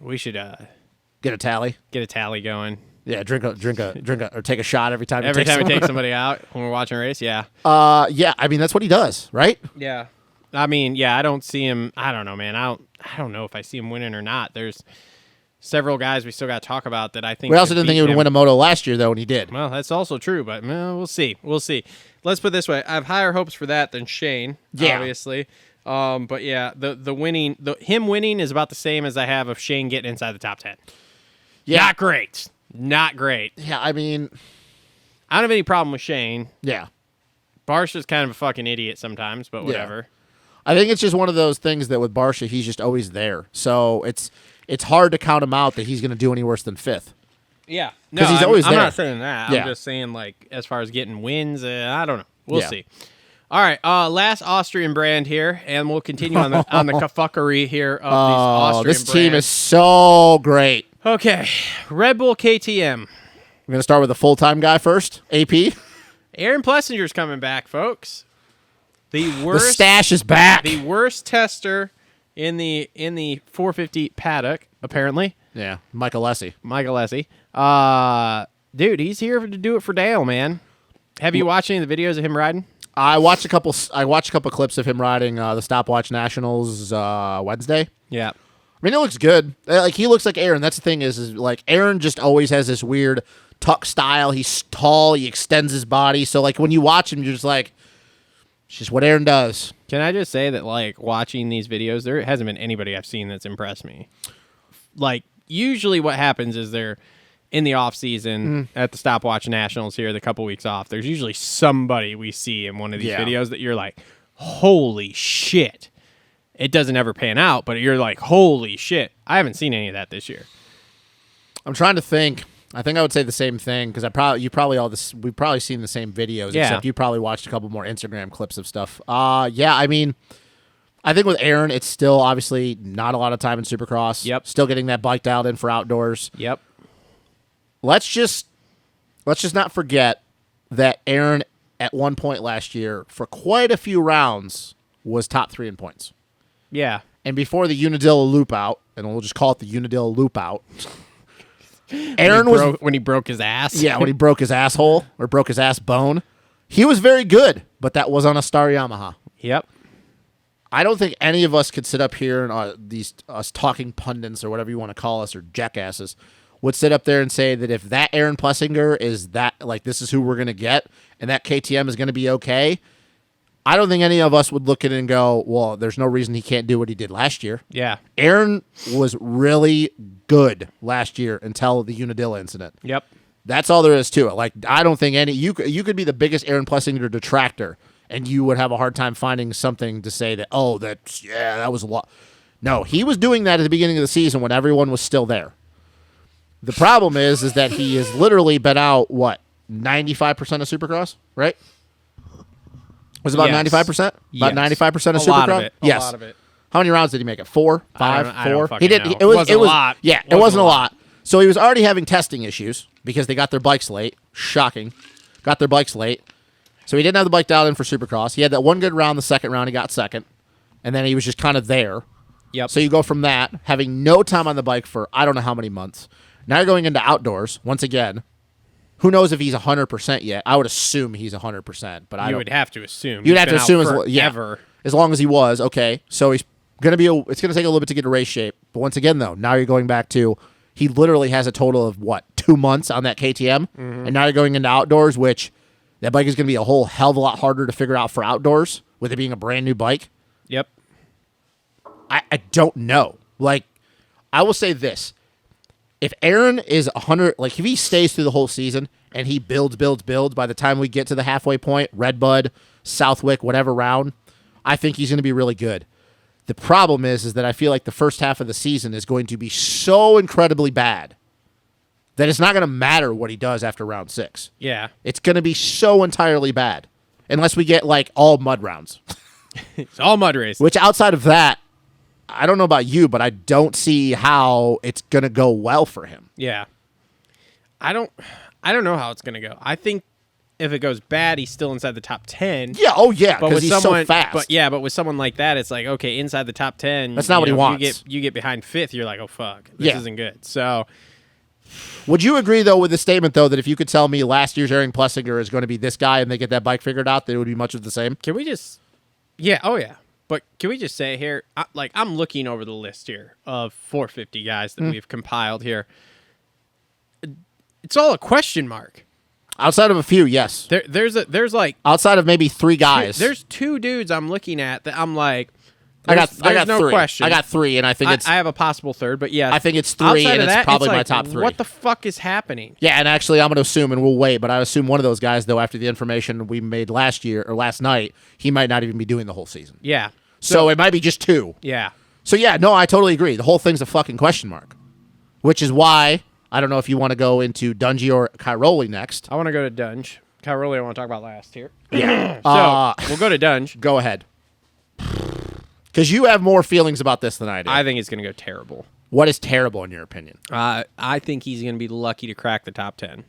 We should Get a tally. get a tally going. Yeah, drink a, or take a shot every time. Every he takes time we take someone. somebody out when we're watching a race, yeah. Yeah. I mean, that's what he does, right? Yeah. I mean, yeah, I don't see him. I don't know, man. I don't know if I see him winning or not. There's several guys we still got to talk about that I think. We also could didn't think beat he would him. win a Moto last year, though, and he did. Well, that's also true, but we'll see. We'll see. Let's put it this way: I have higher hopes for that than Shane, obviously. But yeah, him winning is about the same as I have of Shane getting inside the top 10. Yeah. Not great. Not great. Yeah, I mean, I don't have any problem with Shane. yeah. Barsha's kind of a fucking idiot sometimes, but whatever. I think it's just one of those things that with Barsha, he's just always there. So it's hard to count him out that he's going to do any worse than 5th. Yeah. 'Cause he's always I'm there. not saying that. Yeah. I'm just saying, like, as far as getting wins, I don't know. We'll Yeah. see. All right. Last Austrian brand here, and we'll continue on the kafuckery here of these Austrian this team brands. is so great. Okay. Red Bull KTM. We're going to start with the full-time guy first, AP. Aaron Plessinger's coming back, folks. The The worst stash is back. the worst tester in the 450 paddock, apparently. Yeah, Michael Lessie. Michael Essie. Dude, he's here to do it for Dale, man. Have you watched any of the videos of him riding? I watched a couple clips of him riding the Stopwatch Nationals Wednesday. Yeah. I mean, it looks good. Like, he looks like Aaron. That's the thing is like Aaron just always has this weird tuck style. He's tall. He extends his body. So like when you watch him, you're just like, it's just what Aaron does. Can I just say that, like, watching these videos, there hasn't been anybody I've seen that's impressed me. Like, usually what happens is they're in the off season at the Stopwatch Nationals here, the couple weeks off. There's usually somebody we see in one of these videos that you're like, holy shit. It doesn't ever pan out, but you're like, holy shit. I haven't seen any of that this year. I'm trying to think. I think I would say the same thing because we've probably seen the same videos, except you probably watched a couple more Instagram clips of stuff. Yeah, I mean, I think with Aaron, it's still obviously not a lot of time in Supercross. Yep. Still getting that bike dialed in for outdoors. Yep. Let's just not forget that Aaron at one point last year for quite a few rounds was top 3 in points. Yeah. And before the Unadilla loop out, and we'll just call it the Unadilla loop out. Aaron when he broke his ass. Yeah, when he broke his asshole or broke his ass bone. He was very good, but that was on a Star Yamaha. Yep. I don't think any of us could sit up here and us talking pundits or whatever you want to call us or jackasses would sit up there and say that if that Aaron Plessinger is that, like, this is who we're going to get and that KTM is going to be okay. I don't think any of us would look at it and go, well, there's no reason he can't do what he did last year. Yeah. Aaron was really good last year until the Unadilla incident. Yep. That's all there is to it. Like, I don't think you could be the biggest Aaron Plessinger detractor, and you would have a hard time finding something to say that, oh, that was a lot. No, he was doing that at the beginning of the season when everyone was still there. The problem is that he has literally been out, 95% of Supercross, right? Was it about 95%? About 95% of Supercross? A lot of it. Yes. A lot of it. How many rounds did he make it? 4? 5? 4? I don't fucking He did. know. It was Wasn't a lot. Yeah, it wasn't a lot. So he was already having testing issues because they got their bikes late. Shocking. Got their bikes late. So he didn't have the bike dialed in for Supercross. He had that one good round. The second round, he got second. And then he was just kind of there. Yep. So you go from that, having no time on the bike for I don't know how many months. Now you're going into outdoors once again. Who knows if he's 100% yet? I would assume he's 100%, but you would have to assume. You'd have to assume as long as he was okay. So he's gonna be. It's gonna take a little bit to get to race shape. But once again, though, now you're going back to he literally has a total of 2 months on that KTM, and now you're going into outdoors, which that bike is gonna be a whole hell of a lot harder to figure out for outdoors with it being a brand new bike. Yep. I don't know. Like, I will say this. If Aaron is 100, like if he stays through the whole season and he builds, by the time we get to the halfway point, Redbud, Southwick, whatever round, I think he's going to be really good. The problem is that I feel like the first half of the season is going to be so incredibly bad that it's not going to matter what he does after round 6. Yeah. It's going to be so entirely bad unless we get like all mud rounds. It's all mud race. Which outside of that, I don't know about you, but I don't see how it's going to go well for him. Yeah. I don't know how it's going to go. I think if it goes bad, he's still inside the top 10. Yeah, oh yeah, but because he's so fast. But with someone like that, it's like, okay, inside the top 10. That's not what he wants. You get behind 5th, you're like, oh, fuck. This isn't good. So, would you agree, though, with the statement, though, that if you could tell me last year's Aaron Plessinger is going to be this guy and they get that bike figured out, that it would be much of the same? Can we just... Yeah, oh yeah. But can we just say here, I'm looking over the list here of 450 guys that we've compiled here. It's all a question mark. Outside of a few, yes. There's like outside of maybe 3 guys. There's 2 dudes I'm looking at that I'm like, I got no 3. question. I got 3, and I think I have a possible third, but yeah, I think it's 3, and it's probably my top 3. What the fuck is happening? Yeah, and actually, I'm going to assume, and we'll wait, but I assume one of those guys, though, after the information we made last night, he might not even be doing the whole season. Yeah. So it might be just 2. Yeah. So yeah, no, I totally agree. The whole thing's a fucking question mark, which is why I don't know if you want to go into Dungey or Cairoli next. I want to go to Dunge. Cairoli I want to talk about last here. Yeah. So we'll go to Dunge. Go ahead. Because you have more feelings about this than I do. I think it's going to go terrible. What is terrible in your opinion? I think he's going to be lucky to crack the top 10.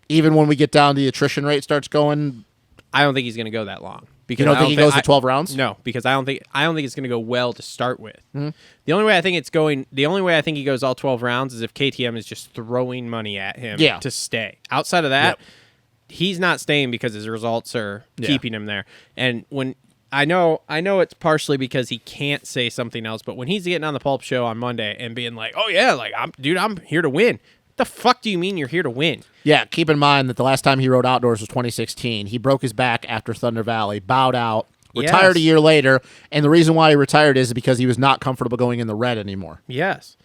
Even when we get down, the attrition rate starts going. I don't think he's going to go that long. Because you don't think he goes to 12 rounds? No, because I don't think it's going to go well to start with. Mm-hmm. The only way I think he goes all 12 rounds is if KTM is just throwing money at him to stay. Outside of that, he's not staying because his results are keeping him there. And when I know it's partially because he can't say something else, but when he's getting on the Pulp Show on Monday and being like, "Oh yeah, like I'm here to win." What the fuck do you mean you're here to win? Yeah, keep in mind that the last time he rode outdoors was 2016. He broke his back after Thunder Valley, bowed out, retired a year later, and the reason why he retired is because he was not comfortable going in the red anymore. Yes.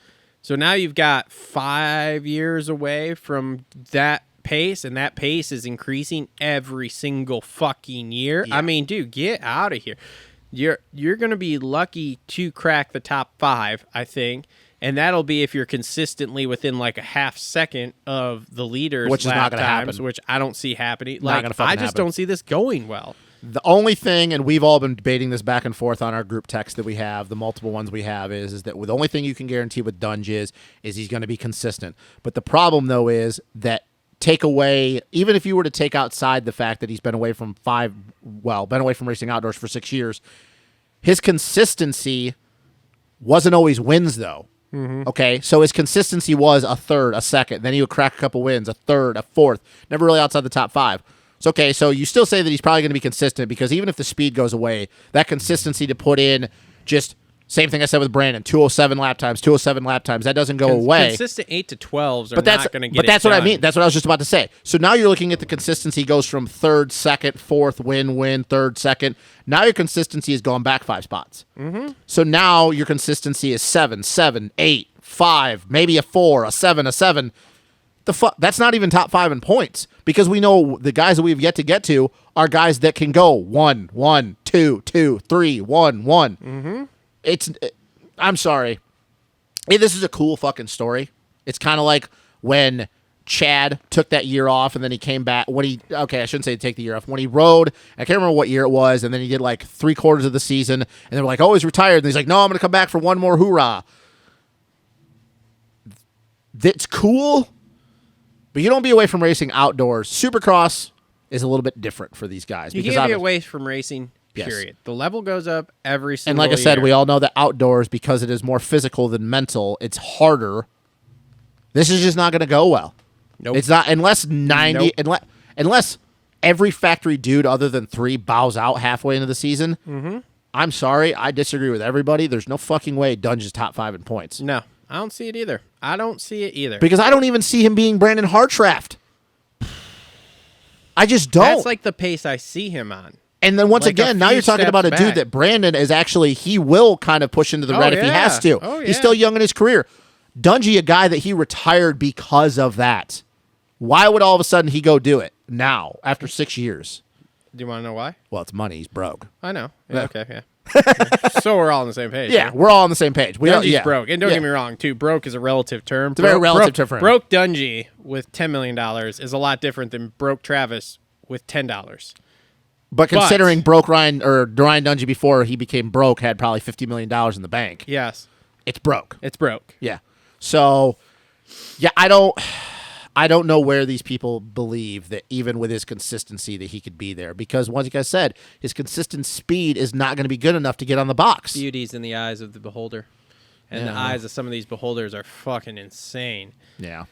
So now you've got 5 years away from that pace, and that pace is increasing every single fucking year. Yeah. I mean, dude, get out of here. You're going to be lucky to crack the top 5, I think. And that'll be if you're consistently within like a half second of the leaders, which is not going to happen. Which I don't see happening. Not gonna fucking I just happen. don't see this going well. The only thing, and we've all been debating this back and forth on our group text that we have, the multiple ones we have, is that the only thing you can guarantee with Dunge is he's going to be consistent. But the problem, though, is that take away, even if you were to take outside the fact that he's been away from racing outdoors for 6 years, his consistency wasn't always wins, though. Okay, so his consistency was a third, a second. Then he would crack a couple wins, a third, a fourth. Never really outside the top 5. So, okay, so you still say that he's probably going to be consistent because even if the speed goes away, that consistency to put in just same thing I said with Brandon, 207 lap times, that doesn't go away. Consistent 8 to 12s are But not going to get But that's it what I done. mean. That's what I was just about to say. So now you're looking at the consistency goes from third, second, fourth, win, third, second. Now your consistency is going back 5 spots. Mm-hmm. So now your consistency is 7, 8, 5, maybe a 4, a 7, a 7. That's not even top 5 in points because we know the guys that we've yet to get to are guys that can go 1, 1, 2, 2, 3, 1, 1. Mm-hmm. I'm sorry. Hey, this is a cool fucking story. It's kind of like when Chad took that year off and then he came back I shouldn't say take the year off. When he rode, I can't remember what year it was, and then he did like 3/4 of the season, and they were like, "Oh, he's retired." And he's like, "No, I'm going to come back for one more hoorah." That's cool, but you don't be away from racing outdoors. Supercross is a little bit different for these guys. You because can't be away from racing, Yes. period. The level goes up every single And like I said, year. we all know that outdoors, because it is more physical than mental, it's harder. This is just not going to go well. Nope. It's not unless unless every factory dude other than 3 bows out halfway into the season. Mm-hmm. I'm sorry, I disagree with everybody. There's no fucking way Dunge is top 5 in points. No, I don't see it either. Because I don't even see him being Brandon Hartranft. I just don't. That's like the pace I see him on. And then once like again, a now few you're talking steps about a back. dude that Brandon is actually, he will kind of push into the red if he yeah. has to. Oh, He's yeah. still young in his career. Dungy, a guy that he retired because of that. Why would all of a sudden he go do it now after 6 years? Do you want to know why? Well, it's money. He's broke. I know. Yeah. Yeah, okay, yeah. So we're all on the same page. Yeah, right? we're all on the same page. We Dungy's yeah. broke. And don't Yeah. get me wrong, too. Broke is a relative term. It's a very relative term for him. Broke Dungy with $10 million is a lot different than broke Travis with $10. But considering Ryan Dungy before he became broke had probably $50 million in the bank. Yes. It's broke. It's broke. Yeah. So, yeah, I don't know where these people believe that even with his consistency that he could be there. Because, once like I said, his consistent speed is not going to be good enough to get on the box. Beauty's in the eyes of the beholder. And the eyes of some of these beholders are fucking insane. Yeah.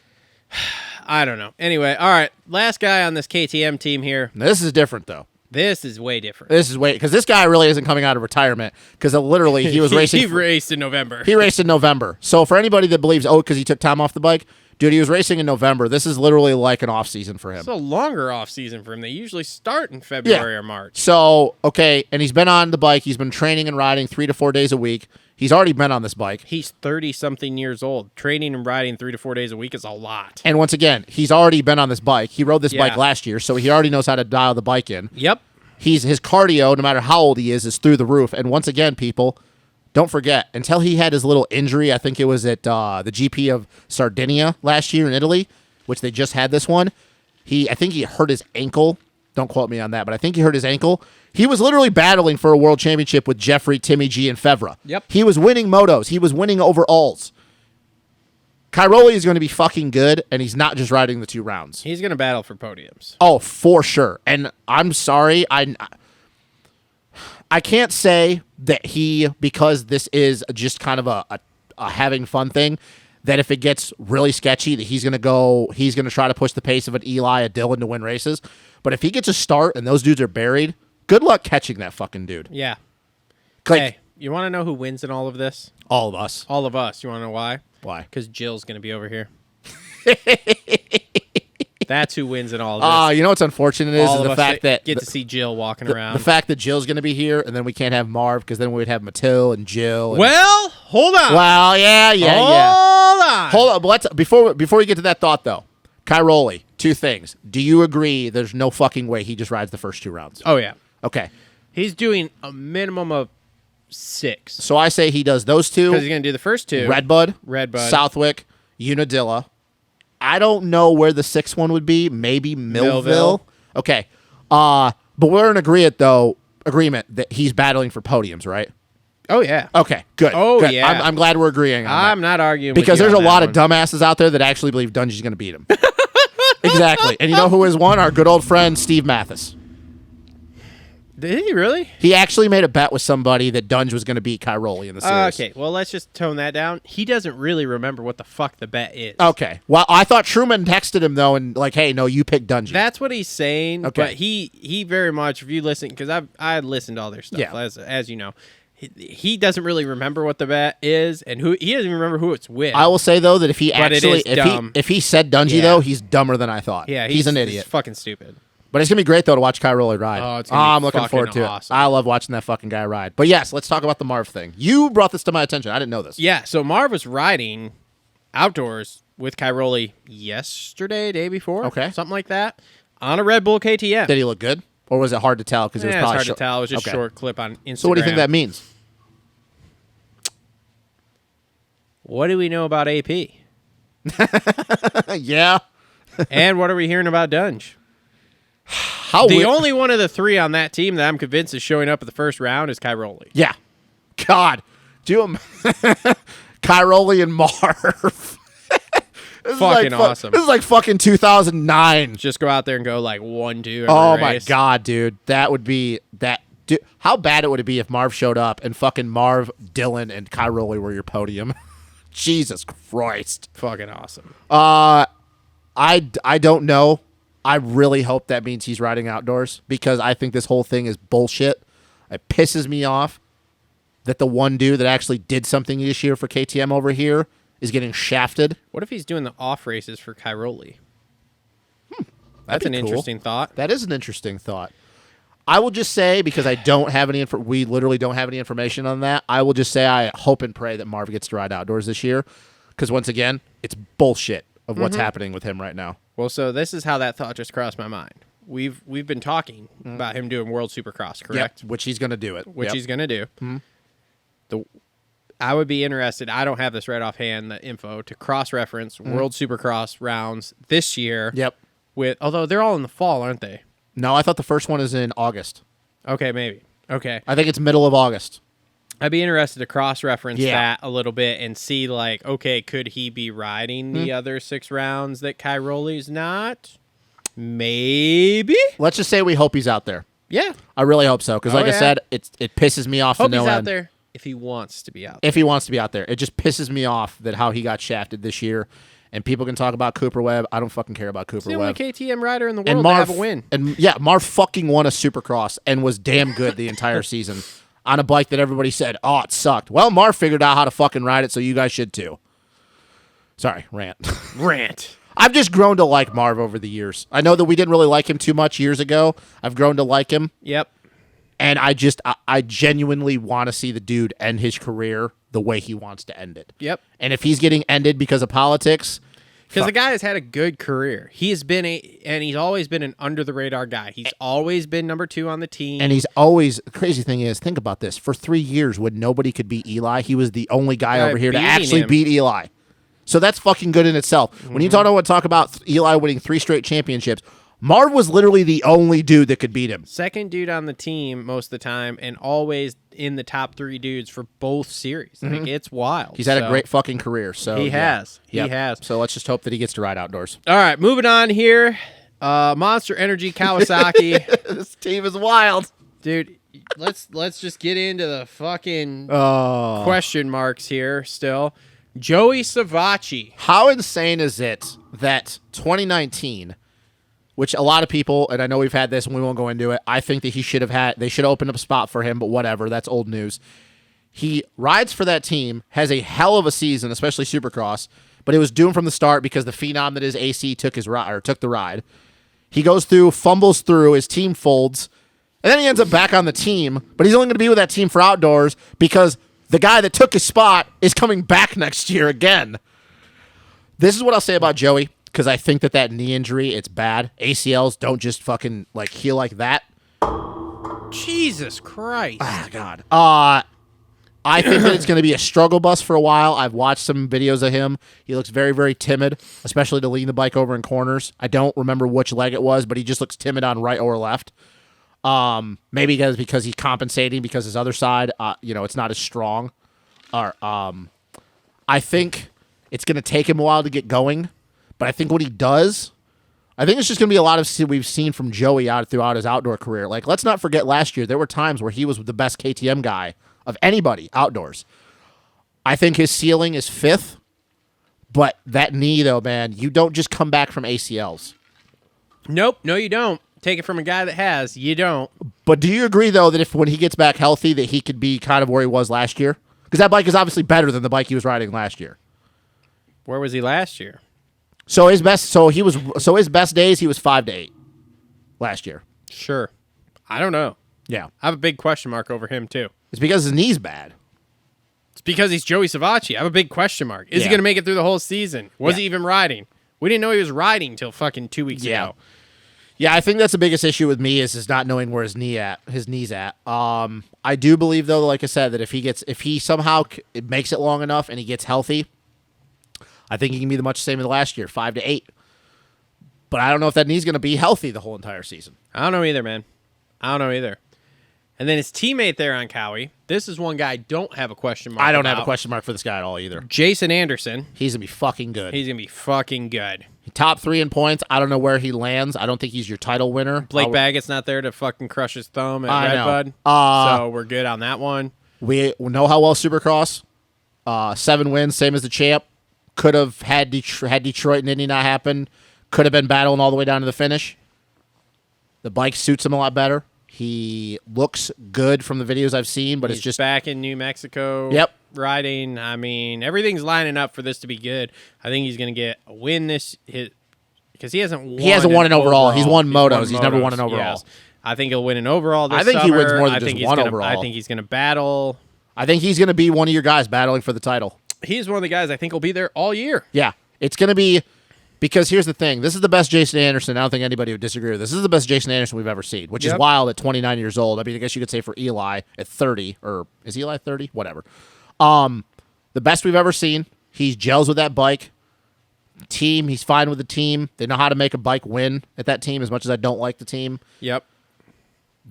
I don't know. Anyway, all right. Last guy on this KTM team here. Now, this is different, though. This is way different. Because this guy really isn't coming out of retirement. Because literally he was racing. He raced in November. He raced in November. So for anybody that believes, because he took time off the bike, dude, he was racing in November. This is literally like an off season for him. It's a longer off season for him. They usually start in February or March. So, okay, and he's been on the bike. He's been training and riding 3 to 4 days a week. He's already been on this bike. He's 30-something years old. Training and riding 3 to 4 days a week is a lot. And once again, he's already been on this bike. He rode this bike Yeah. last year, so he already knows how to dial the bike in. Yep. His cardio, no matter how old he is through the roof. And once again, people, don't forget, until he had his little injury, I think it was at the GP of Sardinia last year in Italy, which they just had this one. I think he hurt his ankle. Don't quote me on that, but I think he hurt his ankle. He was literally battling for a world championship with Jeffrey, Timmy G, and Fevra. Yep. He was winning motos. He was winning overalls. Cairoli is going to be fucking good, and he's not just riding the 2 rounds. He's going to battle for podiums. Oh, for sure. And I'm sorry, I can't say that because this is just kind of a having fun thing, that if it gets really sketchy, that he's going to try to push the pace of an Eli, a Dylan to win races. But if he gets a start and those dudes are buried, good luck catching that fucking dude. Yeah. Like, Hey, you want to know who wins in all of this? all of us. All of us. You want to know why? Why? Because Jill's going to be over here. That's who wins in all of this. You know what's unfortunate is All of the us fact that get to see Jill walking the around. fact that Jill's going to be here, and then we can't have Marv because then we would have Matil and Jill. And, Well, hold on. well, yeah. Hold on. Hold on, but let's before we get to that thought though. Cairoli, 2 things. Do you agree there's no fucking way he just rides the first 2 rounds? Oh, yeah. Okay. He's doing a minimum of 6. So I say he does those 2. Because he's going to do the first 2. Redbud, Southwick, Unadilla. I don't know where the 6th one would be. Maybe Millville. Okay. But we're in agreement that he's battling for podiums, right? Oh, yeah. Okay, good. Oh, good. yeah. I'm glad we're agreeing on I'm that. not arguing Because with you there's a on lot that of one. dumbasses out there that actually believe Dungy's going to beat him. Exactly. And you know who is one? Our good old friend, Steve Mathis. Did he really? He actually made a bet with somebody that Dunge was going to beat Cairoli in the series. Okay, well, let's just tone that down. He doesn't really remember what the fuck the bet is. Okay. Well, I thought Truman texted him, though, and like, hey, no, you picked Dungy. That's what he's saying. Okay. But he very much, if you listen, because I listened to all their stuff, Yeah. as you know. He doesn't really remember what the bet is, and he doesn't even remember who it's with. I will say, though, that if he But it actually, is dumb. if he said Dungy, Yeah. though, he's dumber than I thought. Yeah, he's an He's idiot. fucking stupid. But it's going to be great, though, to watch Cairoli ride. Oh, it's gonna be I'm looking fucking forward to awesome. it. I love watching that fucking guy ride. But yes, let's talk about the Marv thing. You brought this to my attention. I didn't know this. Yeah, so Marv was riding outdoors with Cairoli yesterday, day before, Okay. something like that, on a Red Bull KTM. Did he look good? Or was it hard to tell? Because it was It's probably hard to tell. It was just a Okay. short clip on Instagram. So what do you think that means? What do we know about AP? Yeah. And what are we hearing about Dunge? How The weird- only one of the 3 on that team that I'm convinced is showing up at the first round is Cairoli. Yeah. God. Do him. Cairoli and Marv. This is Fucking like awesome. This is like fucking 2009. Just go out there and go like 1-2 every Oh my race. God, dude. That would be that. Dude, how bad it would it be if Marv showed up and fucking Marv, Dylan, and Cairoli were your podium? Jesus Christ. Fucking awesome. I don't know. I really hope that means he's riding outdoors because I think this whole thing is bullshit. It pisses me off that the one dude that actually did something this year for KTM over here is getting shafted. What if he's doing the off races for Cairoli? That's That'd an be cool. interesting thought. That is an interesting thought. I will just say, because I don't have any we literally don't have any information on that, I will just say I hope and pray that Marv gets to ride outdoors this year. Because once again, it's bullshit of what's happening with him right now. Well, so this is how that thought just crossed my mind. We've been talking about him doing World Supercross, correct? Yep, which he's going to do it. Which Yep. he's going to do. I would be interested, I don't have this right offhand, the info, to cross-reference World Supercross rounds this year. Yep. Although they're all in the fall, aren't they? No, I thought the first one is in August. Okay, maybe. Okay. I think it's middle of August. I'd be interested to cross-reference Yeah. that a little bit and see, like, okay, could he be riding the other 6 rounds that Cairoli's not? Maybe. Let's just say we hope he's out there. Yeah. I really hope so. Because Oh, like I yeah. said, it pisses me off Hope to no he's out end. there if he wants to be out there. If he wants to be out there. It just pisses me off that how he got shafted this year. And people can talk about Cooper Webb. I don't fucking care about He's Cooper the only Webb. KTM rider in the And world Marv to have a win. And yeah, Marv fucking won a Supercross and was damn good the entire season on a bike that everybody said, oh, it sucked. Well, Marv figured out how to fucking ride it, so you guys should too. Sorry, rant. Rant. I've just grown to like Marv over the years. I know that we didn't really like him too much years ago. I've grown to like him. Yep. And I genuinely want to see the dude end his career the way he wants to end it. Yep. And if he's getting ended because of politics, Because the guy has had a good career. He's always been an under the radar guy. He's always been number 2 on the team. and he's always, the crazy thing is, think about this. For 3 years, when nobody could beat Eli, he was the only guy Yeah, over here to beating actually him. beat Eli. So that's fucking good in itself. When you talk about Eli winning 3 straight championships, Marv was literally the only dude that could beat him. Second dude on the team most of the time, and always in the top 3 dudes for both series. Like, it's wild. He's had So, a great fucking career. So He yeah. has. Yep. He has. So let's just hope that he gets to ride outdoors. All right, moving on here. Monster Energy Kawasaki. This team is wild. Dude, let's just get into the fucking Oh. question marks here still. Joey Savacci. How insane is it that 2019, which a lot of people, and I know we've had this and we won't go into it, I think that they should have opened up a spot for him, but whatever, that's old news. He rides for that team, has a hell of a season, especially Supercross, but it was doomed from the start because the phenom that is AC took the ride. He goes through, fumbles through, his team folds, and then he ends up back on the team, but he's only going to be with that team for outdoors because the guy that took his spot is coming back next year again. This is what I'll say about Joey, because I think that knee injury, it's bad. ACLs don't just fucking heal like that. Jesus Christ. Ah, God. I think that it's going to be a struggle bus for a while. I've watched some videos of him. He looks very, very timid, especially to lean the bike over in corners. I don't remember which leg it was, but he just looks timid on right or left. Maybe because he's compensating because his other side, it's not as strong. I think it's going to take him a while to get going, but I think what he does, I think it's just going to be a lot of we've seen from Joey throughout his outdoor career. Let's not forget last year, there were times where he was the best KTM guy of anybody outdoors. I think his ceiling is 5th, but that knee, though, man, you don't just come back from ACLs. Nope, no, you don't. Take it from a guy that has. You don't. But do you agree, though, that when he gets back healthy, that he could be kind of where he was last year? Because that bike is obviously better than the bike he was riding last year. Where was he last year? So his best days, he was 5 to 8 last year. Sure. I don't know. Yeah. I have a big question mark over him, too. It's because his knee's bad. It's because he's Joey Savacci. I have a big question mark. Is he going to make it through the whole season? Was he even riding? We didn't know he was riding till fucking 2 weeks ago. Yeah, I think that's the biggest issue with me is not knowing where his knee's at. I do believe, though, like I said, that if he somehow makes it long enough and he gets healthy, I think he can be the much same as last year, 5 to 8. But I don't know if that knee's going to be healthy the whole entire season. I don't know either, man. I don't know either. And then his teammate there on Cowie. This is one guy I don't have a question mark I don't about. have a question mark for this guy at all either. Jason Anderson. He's going to be fucking good. He's going to be fucking good. Top 3 in points. I don't know where he lands. I don't think he's your title winner. Blake Baggett's not there to fucking crush his thumb at I know. Redbud. So we're good on that one. We know how well Supercross. 7 wins, same as the champ. Could have had Detroit and Indy not happen. Could have been battling all the way down to the finish. The bike suits him a lot better. He looks good from the videos I've seen, but He's it's just back in New Mexico. Yep. Riding. I mean, everything's lining up for this to be good. I think he's going to get a win because he hasn't won. He hasn't won an overall. He's won motos. He's never won an Motos, overall. yes. I think he'll win an overall this I think he summer. wins more than I just think one he's gonna, overall. I think he's going to battle. I think he's going to be one of your guys battling for the title. He's one of the guys I think will be there all year. Yeah. It's going to be because here's the thing. This is the best Jason Anderson. I don't think anybody would disagree with this. This is the best Jason Anderson we've ever seen, which is wild at 29 years old. I mean, I guess you could say for Eli at 30, or is Eli 30? Whatever. The best we've ever seen. He gels with that bike. Team, he's fine with the team. They know how to make a bike win at that team as much as I don't like the team. Yep.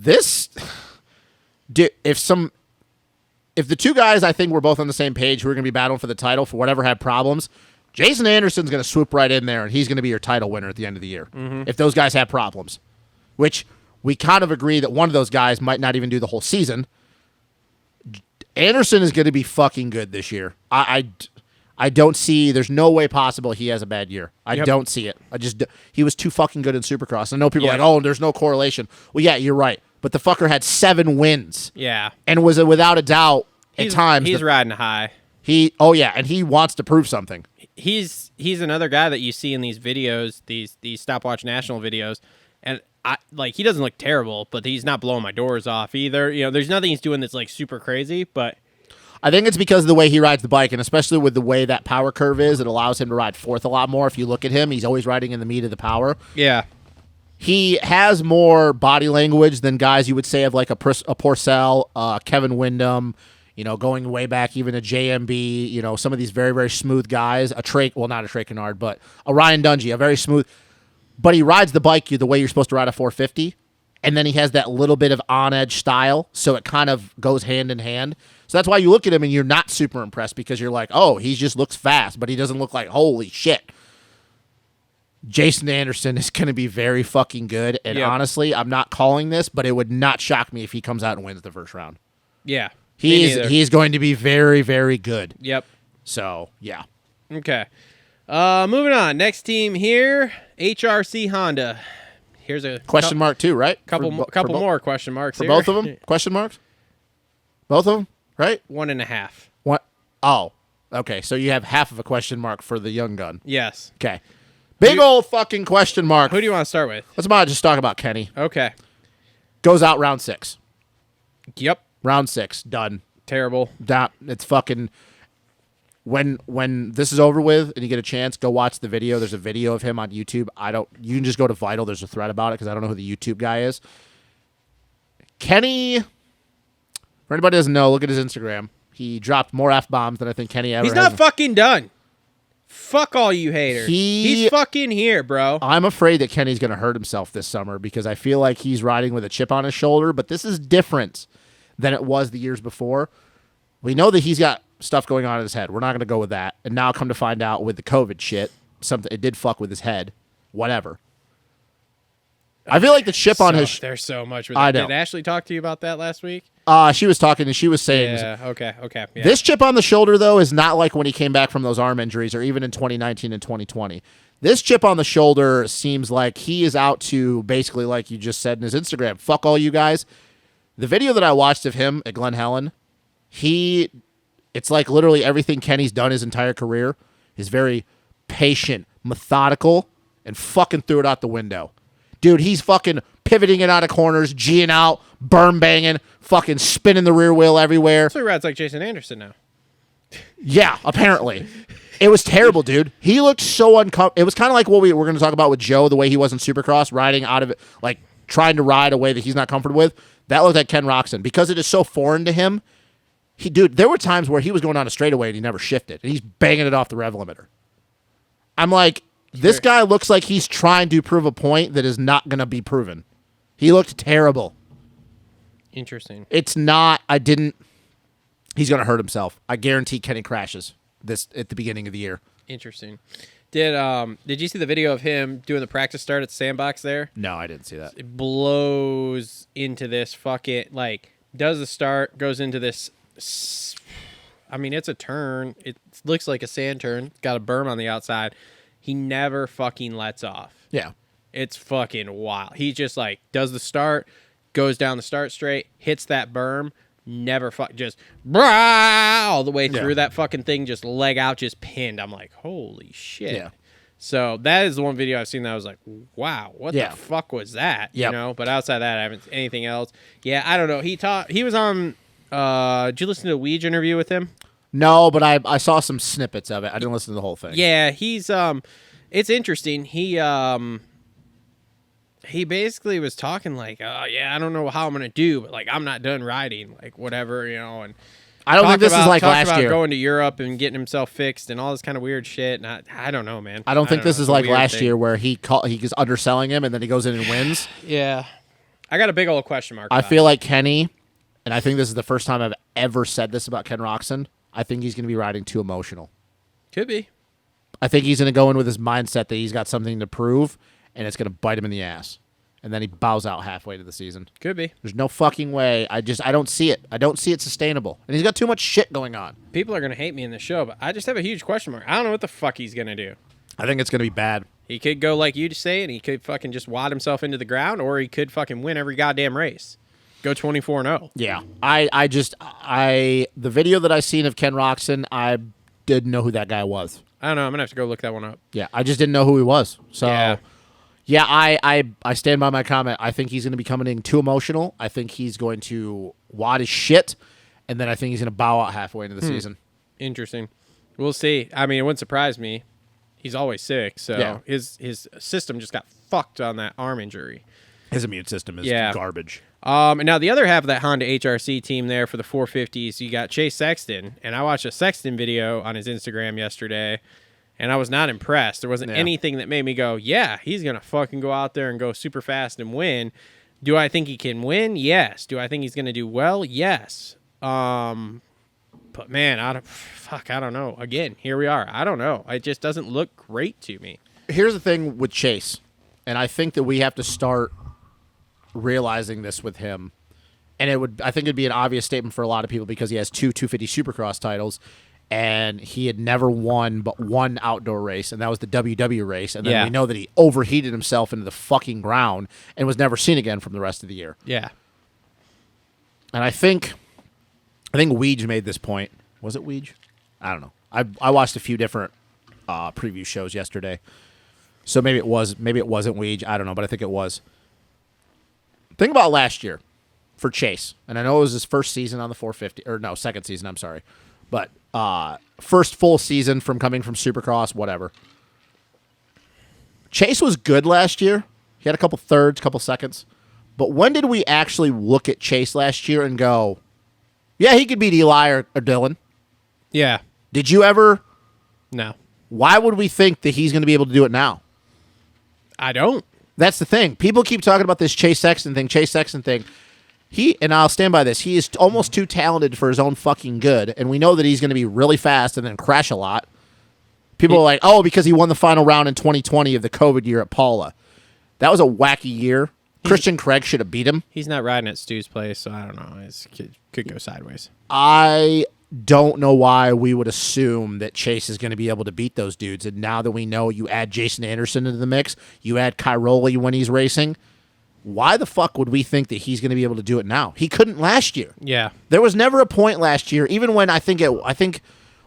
If the two guys I think we're both on the same page who are going to be battling for the title for whatever had problems, Jason Anderson's going to swoop right in there and he's going to be your title winner at the end of the year. Mm-hmm. If those guys have problems, which we kind of agree that one of those guys might not even do the whole season. Anderson is going to be fucking good this year. I don't see. There's no way possible he has a bad year. I don't see it. He was too fucking good in Supercross. I know people are like, oh, there's no correlation. Well, yeah, you're right. But the fucker had 7 wins. Yeah. And was without a doubt at times. He's riding high. And he wants to prove something. He's another guy that you see in these videos, these Stopwatch National videos, and he doesn't look terrible, but he's not blowing my doors off either. You know, there's nothing he's doing that's like super crazy, but I think it's because of the way he rides the bike, and especially with the way that power curve is, it allows him to ride fourth a lot more. If you look at him, he's always riding in the meat of the power. Yeah. He has more body language than guys you would say of like a Porcel, Kevin Windham, going way back even to JMB, some of these very, very smooth guys. Not a Trey Kennard, but a Ryan Dungey, a very smooth. But he rides the bike the way you're supposed to ride a 450, and then he has that little bit of on-edge style, so it kind of goes hand in hand. So that's why you look at him and you're not super impressed because you're like, oh, he just looks fast, but he doesn't look like, holy shit. Jason Anderson is going to be very fucking good, and honestly, I'm not calling this, but it would not shock me if he comes out and wins the first round. Yeah. He's going to be very, very good. Yep. So, yeah. Okay. Moving on. Next team here, HRC Honda. Here's a Question mark too, right? Couple more question marks for here. both of them. Question marks. Both of them, right? 1.5. What? Oh, okay. So you have half of a question mark for the young gun. Yes. Okay. Big old fucking question mark. Who do you want to start with? Let's about just talk about Kenny. Okay. Goes out round 6. Yep. Round 6 done. Terrible. It's fucking. When this is over with and you get a chance, go watch the video. There's a video of him on YouTube. You can just go to Vital. There's a thread about it because I don't know who the YouTube guy is. Kenny, for anybody who doesn't know, look at his Instagram. He dropped more F-bombs than I think Kenny ever He's has. not fucking done. Fuck all you haters. He's fucking here, bro. I'm afraid that Kenny's going to hurt himself this summer because I feel like he's riding with a chip on his shoulder, but this is different than it was the years before. We know that he's got stuff going on in his head. We're not going to go with that. And now come to find out with the COVID shit, it did fuck with his head. Whatever. I feel like the chip on his... There's so much with I that. know. Did Ashley talk to you about that last week? She was talking and she was saying... Yeah, okay. Yeah. This chip on the shoulder, though, is not like when he came back from those arm injuries or even in 2019 and 2020. This chip on the shoulder seems like he is out to basically, like you just said in his Instagram, fuck all you guys. The video that I watched of him at Glen Helen, it's like literally everything Kenny's done his entire career is very patient, methodical, and fucking threw it out the window. Dude, he's fucking pivoting it out of corners, G'ing out, berm banging, fucking spinning the rear wheel everywhere. So he rides like Jason Anderson now. Yeah, apparently. It was terrible, dude. He looked so uncomfortable. It was kind of like what we're going to talk about with Joe, the way he was in Supercross, riding out of it, like trying to ride a way that he's not comfortable with. That looked like Ken Roczen. Because it is so foreign to him, dude, there were times where he was going down a straightaway and he never shifted, and he's banging it off the rev limiter. I'm like, this guy looks like he's trying to prove a point that is not going to be proven. He looked terrible. Interesting. It's not, he's going to hurt himself. I guarantee Kenny crashes this at the beginning of the year. Interesting. Did you see the video of him doing the practice start at the sandbox there? No, I didn't see that. It blows into this fucking, does the start, goes into this, I mean, it's a turn. It looks like a sand turn. It's got a berm on the outside. He never fucking lets off. Yeah. It's fucking wild. He just, does the start, goes down the start straight, hits that berm, just all the way through that fucking thing, just leg out, just pinned. I'm like, holy shit. Yeah. So that is the one video I've seen that I was like, wow, what the fuck was that? Yep. You know, but outside that, I haven't anything else. Yeah, I don't know. He was on, did you listen to a Weege interview with him? No, but I saw some snippets of it. I didn't listen to the whole thing. Yeah, he's, it's interesting. He basically was talking I don't know how I'm going to do, but I'm not done riding, whatever, and I don't think this is like last year. Going to Europe and getting himself fixed and all this kind of weird shit. And I don't know, man. I don't think this is like last year where he is underselling him and then he goes in and wins. Yeah. I got a big old question mark. I feel like Kenny, and I think this is the first time I've ever said this about Ken Roczen, I think he's going to be riding too emotional. Could be. I think he's going to go in with his mindset that he's got something to prove, and it's going to bite him in the ass. And then he bows out halfway to the season. Could be. There's no fucking way. I don't see it. I don't see it sustainable. And he's got too much shit going on. People are going to hate me in this show, but I just have a huge question mark. I don't know what the fuck he's going to do. I think it's going to be bad. He could go like you just say, and he could fucking just wad himself into the ground, or he could fucking win every goddamn race. Go 24-0. Yeah. The video that I seen of Ken Roczen, I didn't know who that guy was. I don't know. I'm going to have to go look that one up. Yeah, I just didn't know who he was. So, yeah, I stand by my comment. I think he's going to be coming in too emotional. I think he's going to wad his shit, and then I think he's going to bow out halfway into the season. Interesting. We'll see. I mean, it wouldn't surprise me. He's always sick, so his system just got fucked on that arm injury. His immune system is garbage. And now the other half of that Honda HRC team there for the 450s, you got Chase Sexton, and I watched a Sexton video on his Instagram yesterday, and I was not impressed. There wasn't anything that made me go, yeah, he's going to fucking go out there and go super fast and win. Do I think he can win? Yes. Do I think he's going to do well? Yes. But man, I don't know. Again, here we are. I don't know. It just doesn't look great to me. Here's the thing with Chase, and I think that we have to start realizing this with him. And I think it'd be an obvious statement for a lot of people because he has two 250 Supercross titles. and he had never won but one outdoor race, and that was the WW race. And then Yeah. we know that he overheated himself into the fucking ground and was never seen again from the rest of the year. Yeah. And I think Weege made this point. Was it Weege? I don't know. I watched a few different preview shows yesterday, so maybe it wasn't Weege. I don't know, but I think it was. Think about last year for Chase, and I know it was his first season on the 450, or no, second season. I'm sorry, but first full season from coming from Supercross, whatever. Chase was good last year. He had a couple thirds, couple seconds. But when did we actually look at Chase last year and go, yeah, he could beat Eli or Dylan? Yeah. Did you ever? No. Why would we think that he's going to be able to do it now? I don't. That's the thing. People keep talking about this Chase Sexton thing. And I'll stand by this, he is almost too talented for his own fucking good, and we know that he's going to be really fast and then crash a lot. People are like, oh, because he won the final round in 2020 of the COVID year at Paula. That was a wacky year. Christian Craig should have beat him. He's not riding at Stu's place, so I don't know. It could go sideways. I don't know why we would assume that Chase is going to be able to beat those dudes. And now that we know, you add Jason Anderson into the mix, you add Cairoli when he's racing. Why the fuck would we think that he's going to be able to do it now? He couldn't last year. Yeah. There was never a point last year, even when I think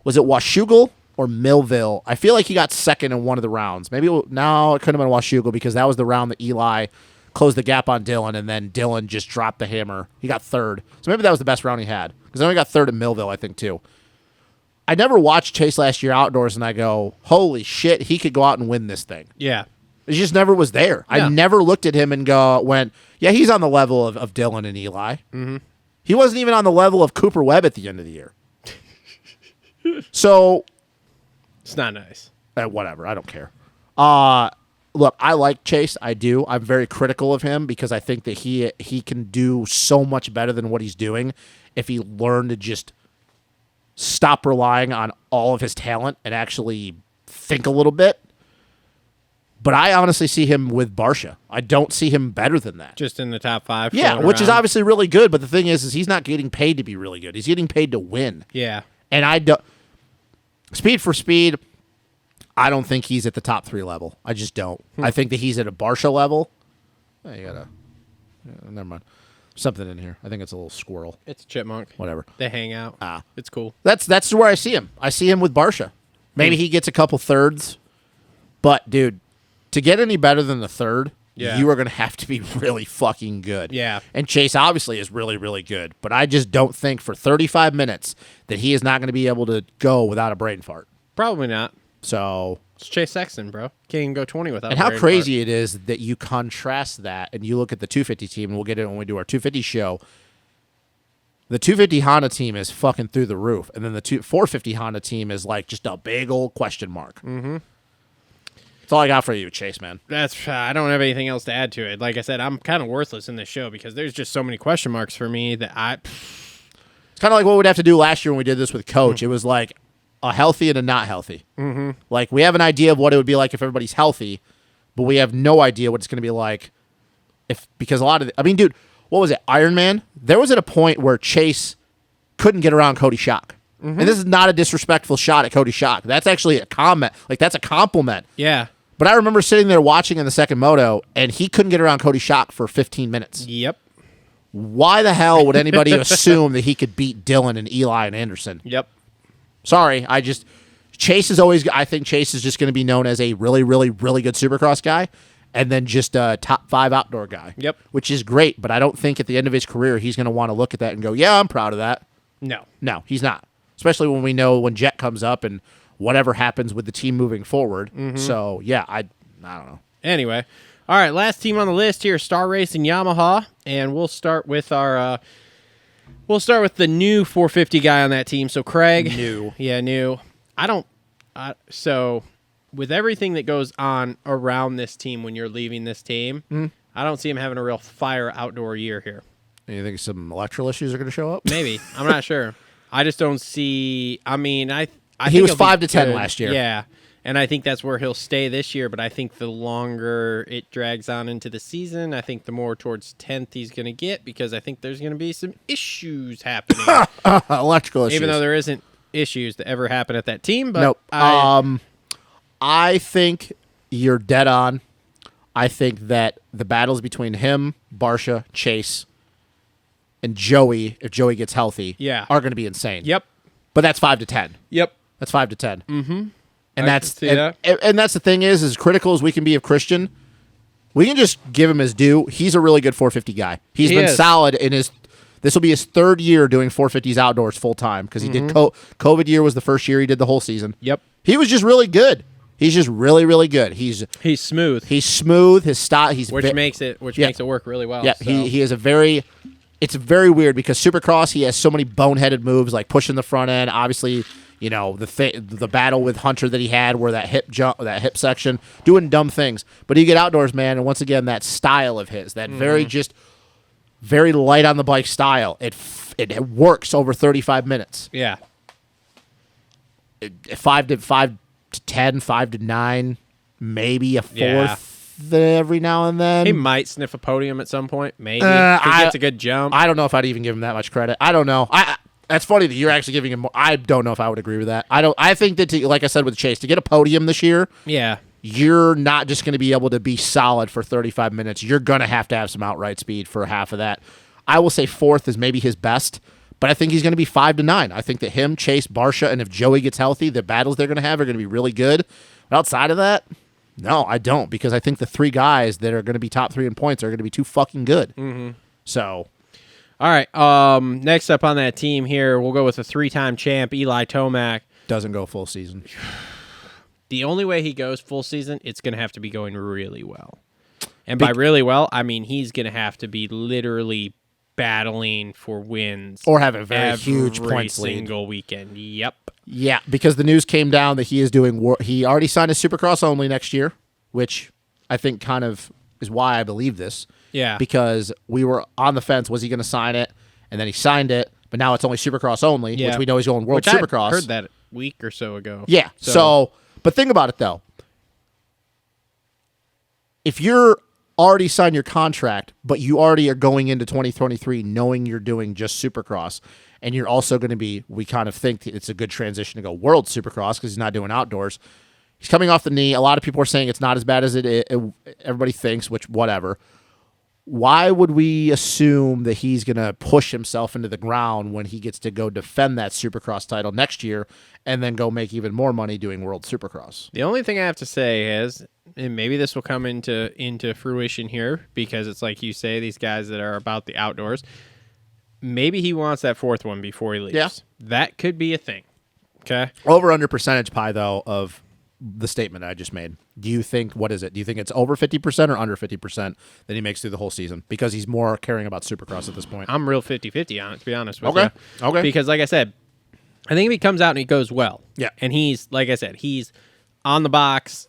was it Washougal or Millville? I feel like he got second in one of the rounds. Maybe it couldn't have been Washougal because that was the round that Eli closed the gap on Dylan, and then Dylan just dropped the hammer. He got third. So maybe that was the best round he had. Because then we got third in Millville, I think, too. I never watched Chase last year outdoors, and I go, holy shit, he could go out and win this thing. Yeah. It just never was there. Yeah. I never looked at him and went, yeah, he's on the level of Dylan and Eli. Mm-hmm. He wasn't even on the level of Cooper Webb at the end of the year. So, It's not nice. whatever. I don't care. Look, I like Chase. I do. I'm very critical of him because I think that he can do so much better than what he's doing if he learned to just stop relying on all of his talent and actually think a little bit. But I honestly see him with Barsha. I don't see him better than that. Just in the top 5. Yeah, floating which is around. obviously really good. But the thing is he's not getting paid to be really good. He's getting paid to win. Yeah. And I don't. Speed for speed, I don't think he's at the top 3 level. I just don't. I think that he's at a Barsha level. Oh, you gotta. Never mind. Something in here. I think it's a little squirrel. It's a chipmunk. Whatever. They hang out. It's cool. That's where I see him. I see him with Barsha. Maybe he gets a couple thirds. But, dude, to get any better than the third, Yeah. you are going to have to be really fucking good. Yeah. And Chase obviously is really, really good. But I just don't think for 35 minutes that he is not going to be able to go without a brain fart. Probably not. So, It's Chase Sexton, bro. Can't even go 20 without. and how crazy it is that you contrast that and you look at the 250 team, and we'll get it when we do our 250 show. The 250 Honda team is fucking through the roof, and then the 450 Honda team is like just a big old question mark. Mm-hmm. That's all I got for you, Chase, man. I don't have anything else to add to it. Like I said, I'm kind of worthless in this show because there's just so many question marks for me that It's kind of like what we'd have to do last year when we did this with Coach. It was like a healthy and a not healthy. Mm-hmm. Like, we have an idea of what it would be like if everybody's healthy, but we have no idea what it's going to be like because a lot of dude, what was it? Iron Man? There was at a point where Chase couldn't get around Cody Schock. Mm-hmm. And this is not a disrespectful shot at Cody Schock. That's actually a comment. Like, that's a compliment. yeah. But I remember sitting there watching in the second moto, and he couldn't get around Cody Schock for 15 minutes. Yep. Why the hell would anybody assume that he could beat Dylan and Eli and Anderson? Yep. Sorry, I think Chase is just going to be known as a really, really, really good Supercross guy, and then just a top 5 outdoor guy. Yep. Which is great, but I don't think at the end of his career he's going to want to look at that and go, yeah, I'm proud of that. No, he's not. Especially when we know when Jet comes up and whatever happens with the team moving forward. Mm-hmm. So, yeah, I don't know. Anyway. All right, last team on the list here, Star Racing Yamaha, and we'll start with our the new 450 guy on that team. So Craig, New. Yeah, new. So with everything that goes on around this team when you're leaving this team, I don't see him having a real fire outdoor year here. You think some electrical issues are going to show up? Maybe. I'm not sure. I just don't see. I mean, I he think was he'll be 5 to 10 good. last year. Yeah. And I think that's where he'll stay this year. But I think the longer it drags on into the season, I think the more towards 10th he's going to get because I think there's going to be some issues happening. Electrical issues. Even though there isn't issues that ever happen at that team. But Nope. I think you're dead on. I think that the battles between him, Barsha, Chase, and Joey, if Joey gets healthy, are going to be insane. Yep. But that's 5 to 10. That's That's 5 to 10. Mm-hmm. And that's that's the thing is, as critical as we can be of Christian, we can just give him his due. He's a really good 450 guy. He's been solid in his. This will be his third year doing 450s outdoors full time because he did COVID year was the first year he did the whole season. Yep. He was just really good. He's just really, really good. He's smooth. He's smooth. His style. Which makes it work really well. Yeah. So. He is a very. It's very weird because Supercross he has so many boneheaded moves like pushing the front end. Obviously, you know the battle with Hunter that he had where that hip jump, that hip section, doing dumb things. But you get outdoors, man, and once again that style of his, that very light on the bike style. It works over 35 minutes. Yeah. 5 to 10, 5 to 9, maybe a fourth every now and then. He might sniff a podium at some point. Maybe if he gets a good jump. I don't know if I'd even give him that much credit. I don't know. That's funny that you're actually giving him more. I don't know if I would agree with that. I think that like I said with Chase, to get a podium this year, you're not just going to be able to be solid for 35 minutes. You're going to have some outright speed for half of that. I will say fourth is maybe his best, but I think he's going to be 5 to 9. I think that him, Chase, Barsha, and if Joey gets healthy, the battles they're going to have are going to be really good. But outside of that, no, I don't, because I think the 3 guys that are going to be top 3 in points are going to be too fucking good. Mm-hmm. So, all right. Next up on that team here, we'll go with a 3-time champ, Eli Tomac. Doesn't go full season. The only way he goes full season, it's going to have to be going really well. And by really well, I mean he's going to have to be literally battling for wins. Or have a very huge points lead. Every single weekend. Yep. Yeah, because the news came down that he is doing. He already signed a Supercross only next year, which I think kind of is why I believe this. Yeah. Because we were on the fence. Was he going to sign it? And then he signed it, but now it's only Supercross only, which we know he's going World Supercross. I heard that a week or so ago. Yeah. So, but think about it though. If you're already signed your contract, but you already are going into 2023 knowing you're doing just Supercross, and you're also going to be, we kind of think it's a good transition to go World Supercross because he's not doing outdoors. He's coming off the knee. A lot of people are saying it's not as bad as everybody thinks, which whatever. Why would we assume that he's going to push himself into the ground when he gets to go defend that Supercross title next year and then go make even more money doing World Supercross? The only thing I have to say is, and maybe this will come into fruition here because it's like you say, these guys that are about the outdoors, maybe he wants that 4th one before he leaves. Yeah. That could be a thing. Okay. Over under percentage pie, though, of the statement I just made. Do you think, what is it? Do you think it's over 50% or under 50% that he makes through the whole season? Because he's more caring about Supercross at this point. I'm real 50-50 on it, to be honest with you. Okay. Because like I said, I think if he comes out and he goes well, and he's, like I said, he's on the box,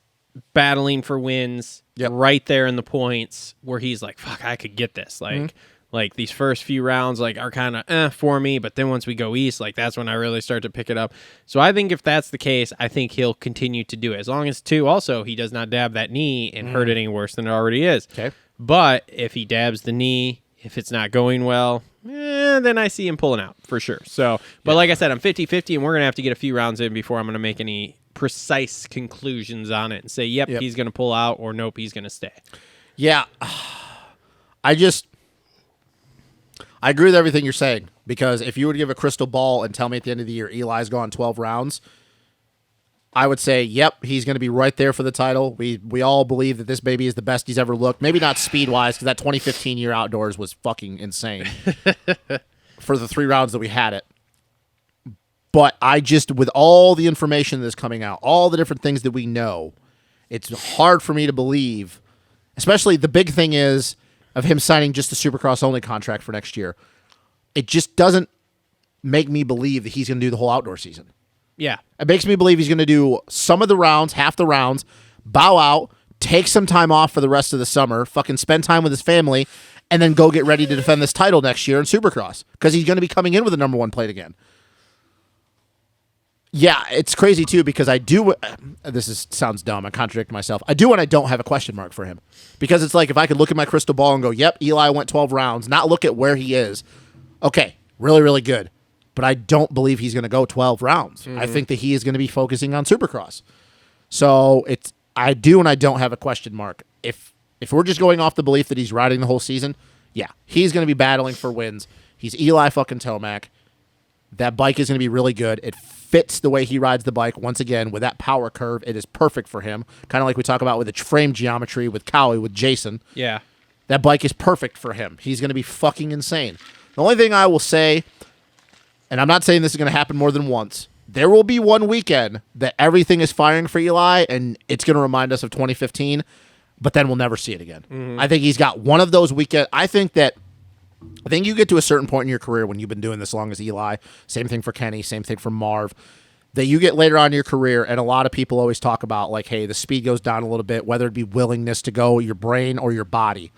battling for wins, right there in the points where he's like, fuck, I could get this. Like these first few rounds are kind of for me, but then once we go east, that's when I really start to pick it up. So I think if that's the case, I think he'll continue to do it. As long as, too, also, he does not dab that knee and hurt it any worse than it already is. Okay. But if he dabs the knee, if it's not going well, then I see him pulling out for sure. So, but like I said, I'm 50-50, and we're going to have to get a few rounds in before I'm going to make any precise conclusions on it and say, yep. He's going to pull out, or nope, he's going to stay. Yeah. I agree with everything you're saying, because if you were to give a crystal ball and tell me at the end of the year Eli's gone 12 rounds, I would say, yep, he's going to be right there for the title. We all believe that this baby is the best he's ever looked. Maybe not speed-wise, because that 2015 year outdoors was fucking insane for the 3 rounds that we had it. But with all the information that's coming out, all the different things that we know, it's hard for me to believe, especially the big thing is of him signing just the Supercross only contract for next year. It just doesn't make me believe that he's going to do the whole outdoor season. Yeah. It makes me believe he's going to do some of the rounds, half the rounds, bow out, take some time off for the rest of the summer, fucking spend time with his family, and then go get ready to defend this title next year in Supercross, because he's going to be coming in with the number 1 plate again. Yeah, it's crazy, too, because I do... sounds dumb. I contradict myself. I do when I don't have a question mark for him. Because it's like if I could look at my crystal ball and go, yep, Eli went 12 rounds, not look at where he is. Okay, really, really good. but I don't believe he's going to go 12 rounds. I think that he is going to be focusing on Supercross. So I do and I don't have a question mark. If we're just going off the belief that he's riding the whole season, yeah, he's going to be battling for wins. He's Eli fucking Tomac. That bike is going to be really good. It fits the way he rides the bike. Once again, with that power curve, it is perfect for him. Kind of like we talk about with the frame geometry with Cowie, with Jason. Yeah. That bike is perfect for him. He's going to be fucking insane. The only thing I will say, and I'm not saying this is going to happen more than once, there will be one weekend that everything is firing for Eli, and it's going to remind us of 2015, but then we'll never see it again. I think he's got one of those weekends. I think you get to a certain point in your career when you've been doing this long as Eli, same thing for Kenny, same thing for Marv, that you get later on in your career, and a lot of people always talk about, like, hey, the speed goes down a little bit, whether it be willingness to go, your brain or your body.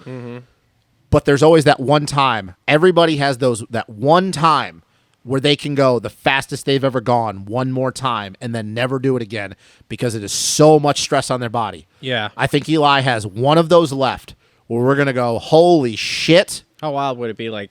But there's always that one time. Everybody has that one time where they can go the fastest they've ever gone one more time and then never do it again because it is so much stress on their body. Yeah. I think Eli has one of those left where we're going to go, holy shit. How wild would it be, like,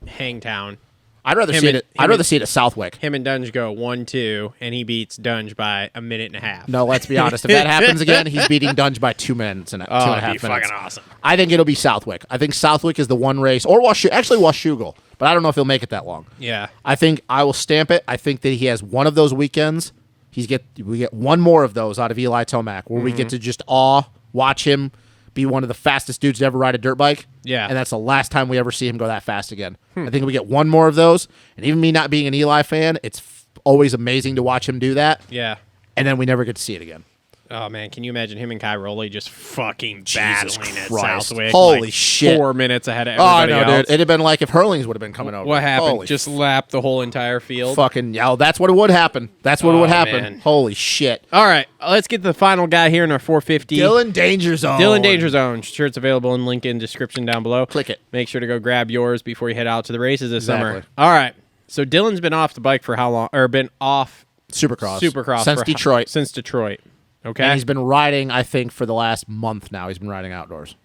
Hangtown? I'd rather see it at Southwick. Him and Dunge go 1-2, and he beats Dunge by a minute and a half. No, let's be honest. If that happens again, he's beating Dunge by 2 minutes and 2.5 minutes. Fucking awesome. I think it'll be Southwick. I think Southwick is the one race, or Washougal, but I don't know if he'll make it that long. Yeah. I think I will stamp it. I think that he has one of those weekends. We get one more of those out of Eli Tomac, where we get to just watch him be one of the fastest dudes to ever ride a dirt bike. Yeah. And that's the last time we ever see him go that fast again. I think we get one more of those. And even me not being an Eli fan, it's always amazing to watch him do that. Yeah. And then we never get to see it again. Oh, man, can you imagine him and Kai Rowley just fucking battling at Christ. Southwick? Holy like shit. 4 minutes ahead of Oh, everybody no, else. dude. It'd have been like if Hurlings would have been coming over. What happened? Holy Just lap the whole entire field? fucking, yeah, that's what it would happen. That's what would happen. man. Holy shit. All right, let's get to the final guy here in our 450. Dylan Danger Zone. Dylan Danger Zone. Shirt's available in link in description down below. Click it. Make sure to go grab yours before you head out to the races this summer. Exactly. All right, so Dylan's been off the bike for how long? Or been off Supercross. Since for Detroit. Since Detroit. Okay. And he's been riding, I think, for the last month now. He's been riding outdoors.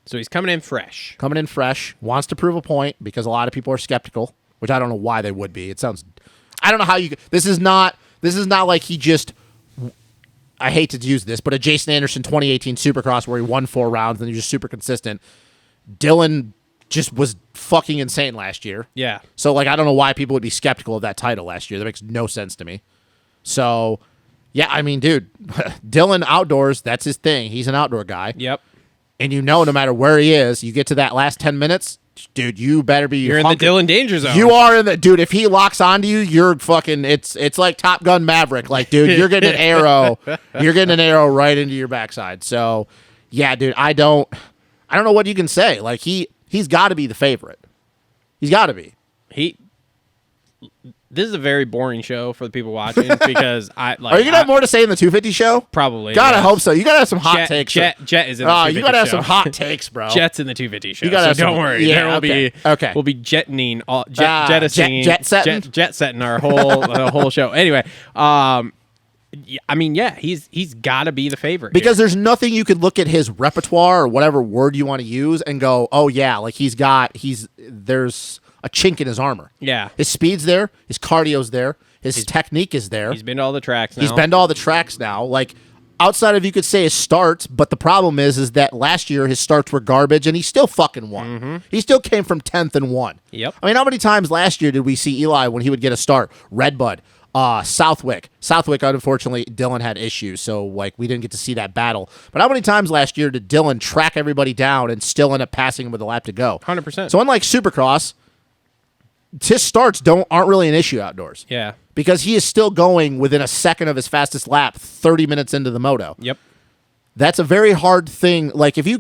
So he's coming in fresh. Coming in fresh. Wants to prove a point because a lot of people are skeptical, which I don't know why they would be. It sounds... I don't know how you... This is not like he just... I hate to use this, but a Jason Anderson 2018 Supercross where he won 4 rounds and he's just super consistent. Dylan just was fucking insane last year. Yeah. So, like, I don't know why people would be skeptical of that title last year. That makes no sense to me. So... Yeah, I mean, dude, Dylan outdoors, that's his thing. He's an outdoor guy. Yep. And no matter where he is, you get to that last 10 minutes, dude, you better be... You're in the Dylan Danger Zone. You are in the... Dude, if he locks onto you, you're fucking... It's like Top Gun Maverick. Like, dude, you're getting an arrow. You're getting an arrow right into your backside. So, yeah, dude, I don't know what you can say. Like, he's got to be the favorite. He's got to be. This is a very boring show for the people watching because I like. Are you gonna have more to say in the 250 show? Probably. God, yes. I hope so. You gotta have some hot takes. Jet is in the 250 you gotta have show. some hot takes, bro. Jet's in the 250 show. You gotta have don't some- worry. yeah, There will okay. be. Okay. We'll be jettining all jettisoning jet setting our whole the whole show. Anyway, I mean, yeah, he's got to be the favorite because here. there's nothing you could look at his repertoire or whatever word you want to use and go, oh yeah, like there's a chink in his armor. Yeah. His speed's there, his cardio's there, his technique is there. He's been to all the tracks now. He's been to all the tracks now. Like outside of you could say his starts, but the problem is that last year his starts were garbage and he still fucking won. He still came from 10th and won. Yep. I mean, how many times last year did we see Eli when he would get a start? Redbud, Southwick, unfortunately, Dylan had issues, so like we didn't get to see that battle. But how many times last year did Dylan track everybody down and still end up passing him with a lap to go? 100%. So unlike Supercross, his starts aren't really an issue outdoors. Yeah. Because he is still going within a second of his fastest lap 30 minutes into the moto. Yep. That's a very hard thing. Like if he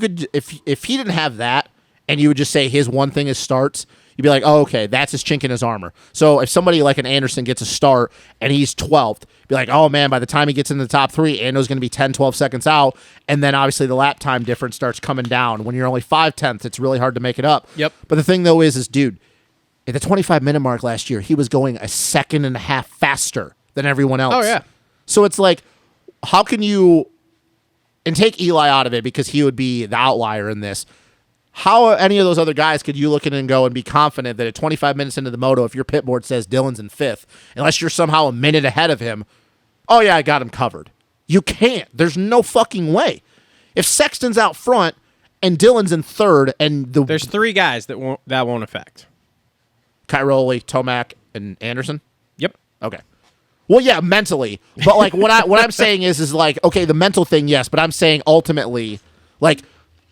didn't have that and you would just say his one thing is starts, you'd be like, oh, okay, that's his chink in his armor. So if somebody like an Anderson gets a start and he's 12th, be like, oh man, by the time he gets in the top 3, Ando's going to be 10, 12 seconds out. And then obviously the lap time difference starts coming down. When you're only 5/10, it's really hard to make it up. Yep. But the thing though is dude, at the 25-minute mark last year, he was going a second and a half faster than everyone else. Oh, yeah. So it's like, how can you... And take Eli out of it because he would be the outlier in this. How any of those other guys could you look in and go and be confident that at 25 minutes into the moto, if your pit board says Dylan's in 5th, unless you're somehow a minute ahead of him, oh yeah, I got him covered. You can't. There's no fucking way. If Sexton's out front and Dylan's in 3rd, and There's 3 guys that won't affect. Cairoli, Tomac, and Anderson. Yep. Okay. Well, yeah, mentally, but like what I'm saying is like, okay, the mental thing, yes, but I'm saying ultimately, like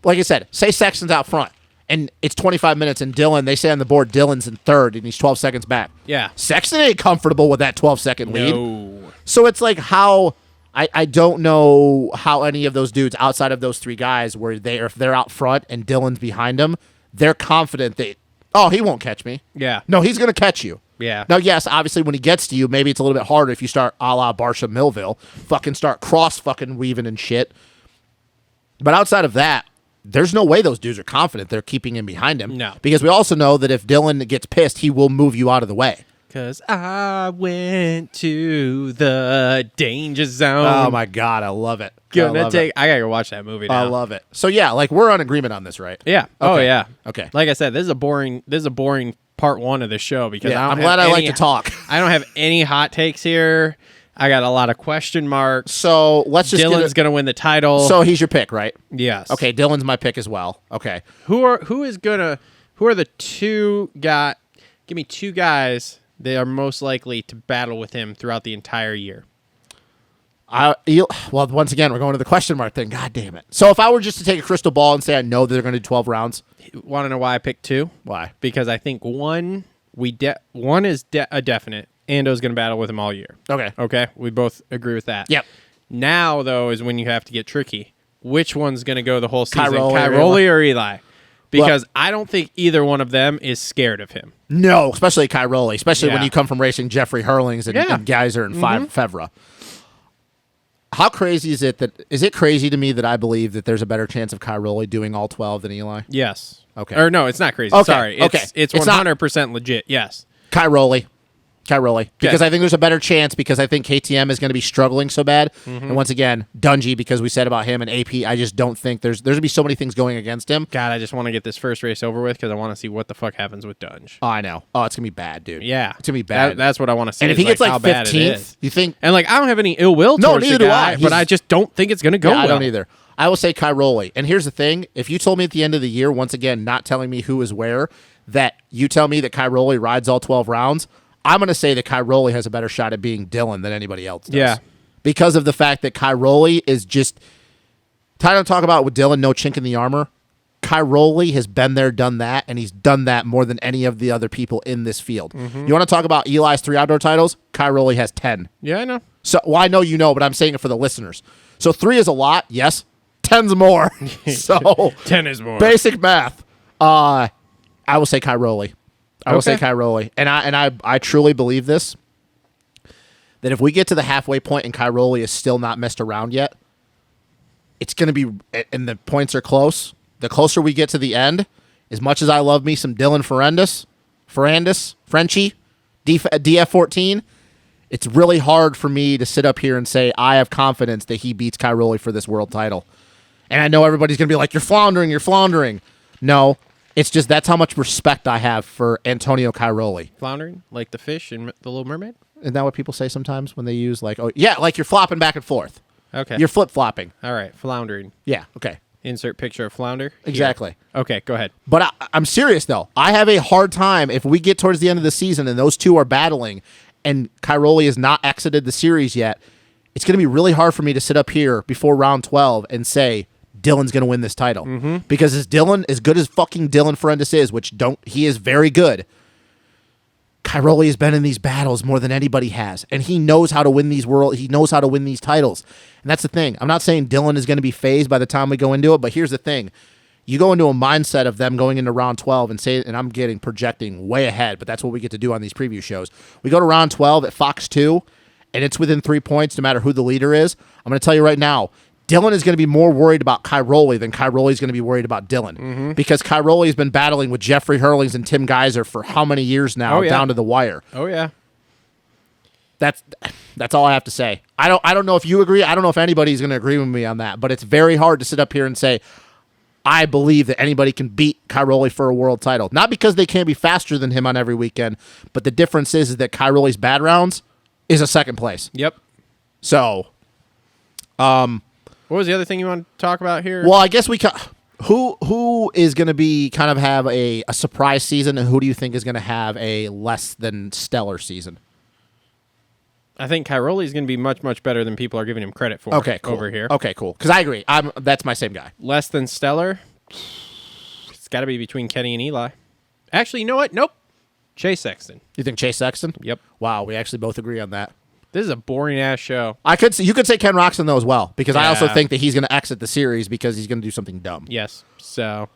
I said, say Sexton's out front and it's 25 minutes and Dylan, they say on the board Dylan's in 3rd and he's 12 seconds back. Yeah. Sexton ain't comfortable with that 12-second lead. No. So it's like how I don't know how any of those dudes outside of those 3 guys where if they're out front and Dylan's behind them, they're confident that, oh, he won't catch me. Yeah. No, he's going to catch you. Yeah. Now, yes, obviously when he gets to you, maybe it's a little bit harder if you start a la Barsha Millville, fucking start cross fucking weaving and shit. But outside of that, there's no way those dudes are confident they're keeping him behind him. No. Because we also know that if Dylan gets pissed, he will move you out of the way. Because I went to the danger zone. Oh, my God. I love it. I gotta go watch that movie now. I love it. So, yeah, like we're on agreement on this, right? Yeah. Oh, Okay. yeah. Okay. Like I said, this is a boring part 1 of the show because Yeah, I don't I'm have glad I like any- to talk. I don't have any hot takes here. I got a lot of question marks. So, let's just Dylan's going to win the title. So, he's your pick, right? yes. Okay, Dylan's my pick as well. Okay. Who are the 2 guys? Give me 2 guys that are most likely to battle with him throughout the entire year. Well, once again, we're going to the question mark thing. God damn it. So if I were just to take a crystal ball and say I know they're going to do 12 rounds. Want to know why I picked 2? Why? Because I think one is a definite. Ando's going to battle with him all year. Okay. Okay, we both agree with that. Yep. Now, though, is when you have to get tricky. Which one's going to go the whole season? Cairoli or Eli? Because I don't think either one of them is scared of him. No, especially Cairoli, especially when Yeah. you come from racing Jeffrey Hurlings and Geyser and Fevra. How crazy is it is it crazy to me that I believe that there's a better chance of Cairoli doing all 12 than Eli? Yes. Okay. Or no, it's not crazy. Okay, Sorry. It's It's not- 100% legit. Yes. Cairoli. Because Okay. I think there's a better chance because I think KTM is going to be struggling so bad. And once again, Dungy, because we said about him and AP, I just don't think there's going to be so many things going against him. God, I just want to get this first race over with because I want to see what the fuck happens with Dunge. Oh, I know. Oh, it's going to be bad, dude. Yeah. It's going to be bad. That's what I want to see. And if is, he gets how like bad it 15th, is. you think... And like I don't have any ill will No, towards neither the do guy, I. but I just don't think it's going to go Yeah, well. I don't either. I will say Cairoli. And here's the thing. If you told me at the end of the year, once again, not telling me who is where, that you tell me that Cairoli rides all 12 rounds, I'm going to say that Cairoli has a better shot at being Dylan than anybody else does. Yeah. Because of the fact that Cairoli is just... Time to talk about with Dylan, no chink in the armor. Cairoli has been there, done that, and he's done that more than any of the other people in this field. You want to talk about Eli's 3 outdoor titles? Cairoli has 10. Yeah, I know. So, well, I know you know, but I'm saying it for the listeners. So 3 is a lot, yes. 10's more. So 10 is more. basic math. I will say Cairoli. I will say Okay. Cairoli. And I truly believe this. That if we get to the halfway point and Cairoli is still not messed around yet, it's going to be, and the points are close. The closer we get to the end, as much as I love me some Dylan Frenchie, DF14, it's really hard for me to sit up here and say I have confidence that he beats Cairoli for this world title. And I know everybody's going to be like, you're floundering. No, it's just that's how much respect I have for Antonio Cairoli. Floundering? Like the fish in The Little Mermaid? Isn't that what people say sometimes when they use like, oh, yeah, like you're flopping back and forth. Okay. You're flip-flopping. All right. Floundering. Yeah, okay. Insert picture of flounder. Here. Exactly. Okay, go ahead. But I'm serious, though. I have a hard time if we get towards the end of the season and those two are battling and Cairoli has not exited the series yet, it's going to be really hard for me to sit up here before round 12 and say Dylan's going to win this title. Because as good as fucking Dylan Ferendis is, he is very good, Cairoli has been in these battles more than anybody has, and he knows how to win these titles. And that's the thing. I'm not saying Dylan is going to be phased by the time we go into it, but here's the thing. You go into a mindset of them going into round 12 and I'm projecting way ahead, but that's what we get to do on these preview shows. We go to round 12 at Fox 2, and it's within 3 points no matter who the leader is. I'm going to tell you right now, Dylan is going to be more worried about Cairoli than Cairoli is going to be worried about Dylan. Because Cairoli has been battling with Jeffrey Hurlings and Tim Geyser for how many years now, down to the wire. Oh, yeah. That's all I have to say. I don't know if you agree. I don't know if anybody's going to agree with me on that, but it's very hard to sit up here and say, I believe that anybody can beat Cairoli for a world title. Not because they can't be faster than him on every weekend, but the difference is that Cairoli's bad rounds is a second place. Yep. So, what was the other thing you want to talk about here? well, I guess who is going to be kind of have a surprise season, and who do you think is going to have a less than stellar season? I think Cairoli is going to be much, much better than people are giving him credit for Okay, cool. over here. Okay, cool. Because I agree. That's my same guy. Less than stellar? It's got to be between Kenny and Eli. Actually, you know what? Nope. Chase Sexton. You think Chase Sexton? Yep. Wow, we actually both agree on that. This is a boring-ass show. You could say Ken Roxon, though, as well, because I also Yeah. think that he's going to exit the series because he's going to do something dumb. Yes. So,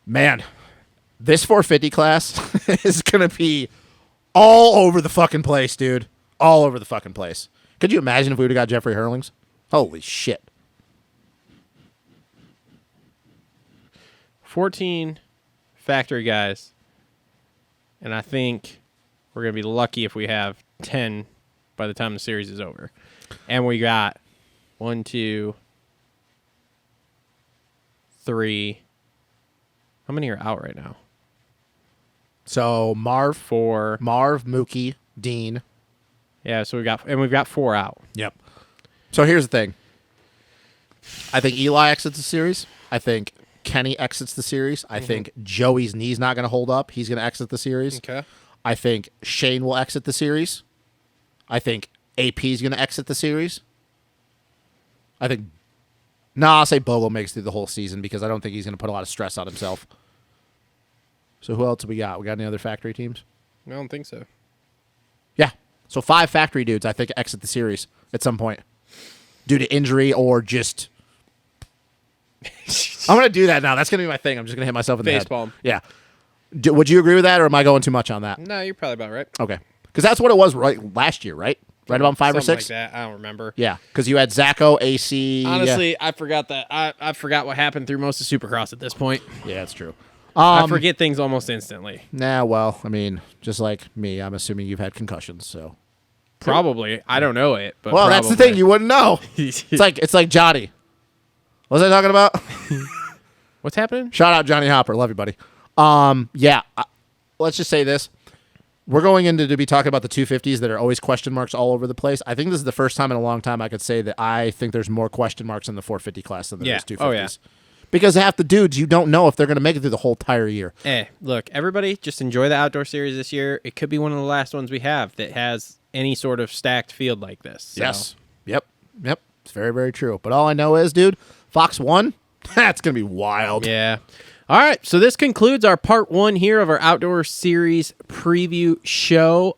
Man, this 450 class is going to be all over the fucking place, dude. All over the fucking place. Could you imagine if we would have got Jeffrey Hurlings? Holy shit. 14 factory guys. And I think we're going to be lucky if we have 10 by the time the series is over. And we got 1, 2, 3. How many are out right now? So Marv, 4. Mookie, Dean. Yeah, so we've got 4 out. Yep. So here's the thing. I think Eli exits the series. I think Kenny exits the series. I think Joey's knee's not going to hold up. He's going to exit the series. Okay. I think Shane will exit the series. I think AP's going to exit the series. I'll say Bogle makes it through the whole season because I don't think he's going to put a lot of stress on himself. So who else do we got? We got any other factory teams? I don't think so. Yeah. So 5 factory dudes, I think, exit the series at some point due to injury or just. I'm going to do that now. That's going to be my thing. I'm just going to hit myself in the head. Facepalm. Yeah. Would you agree with that, or am I going too much on that? No, you're probably about right. Okay. Because that's what it was last year, right? Right about 5 or Something 6? like that. I don't remember. Yeah. Because you had Zacho, AC. Honestly, I forgot that. I forgot what happened through most of Supercross at this point. Yeah, that's true. I forget things almost instantly. Nah, well, I mean, just like me, I'm assuming you've had concussions, so. Probably. I don't know it, but Well, that's the thing. You wouldn't know. It's like Johnny. What was I talking about? What's happening? Shout out Johnny Hopper. Love you, buddy. Let's just say this. We're going into to be talking about the 250s that are always question marks all over the place. I think this is the first time in a long time I could say that I think there's more question marks in the 450 class than there is 250s. Oh, yeah. Because half the dudes, you don't know if they're going to make it through the whole entire year. Look, everybody, just enjoy the outdoor series this year. It could be one of the last ones we have that has any sort of stacked field like this. So. Yes. Yep. It's very, very true. But all I know is, dude, Fox 1, that's going to be wild. Yeah. All right, so this concludes our part 1 here of our outdoor series preview show.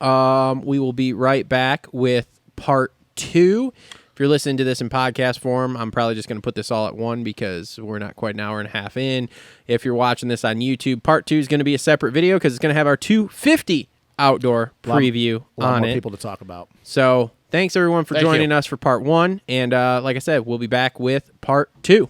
We will be right back with part 2. If you're listening to this in podcast form, I'm probably just going to put this all at 1 because we're not quite an hour and a half in. If you're watching this on YouTube, part 2 is going to be a separate video because it's going to have our 250 outdoor preview A lot on more it. people to talk about. So thanks, everyone, for Thank joining you. us for part 1. And like I said, we'll be back with part 2.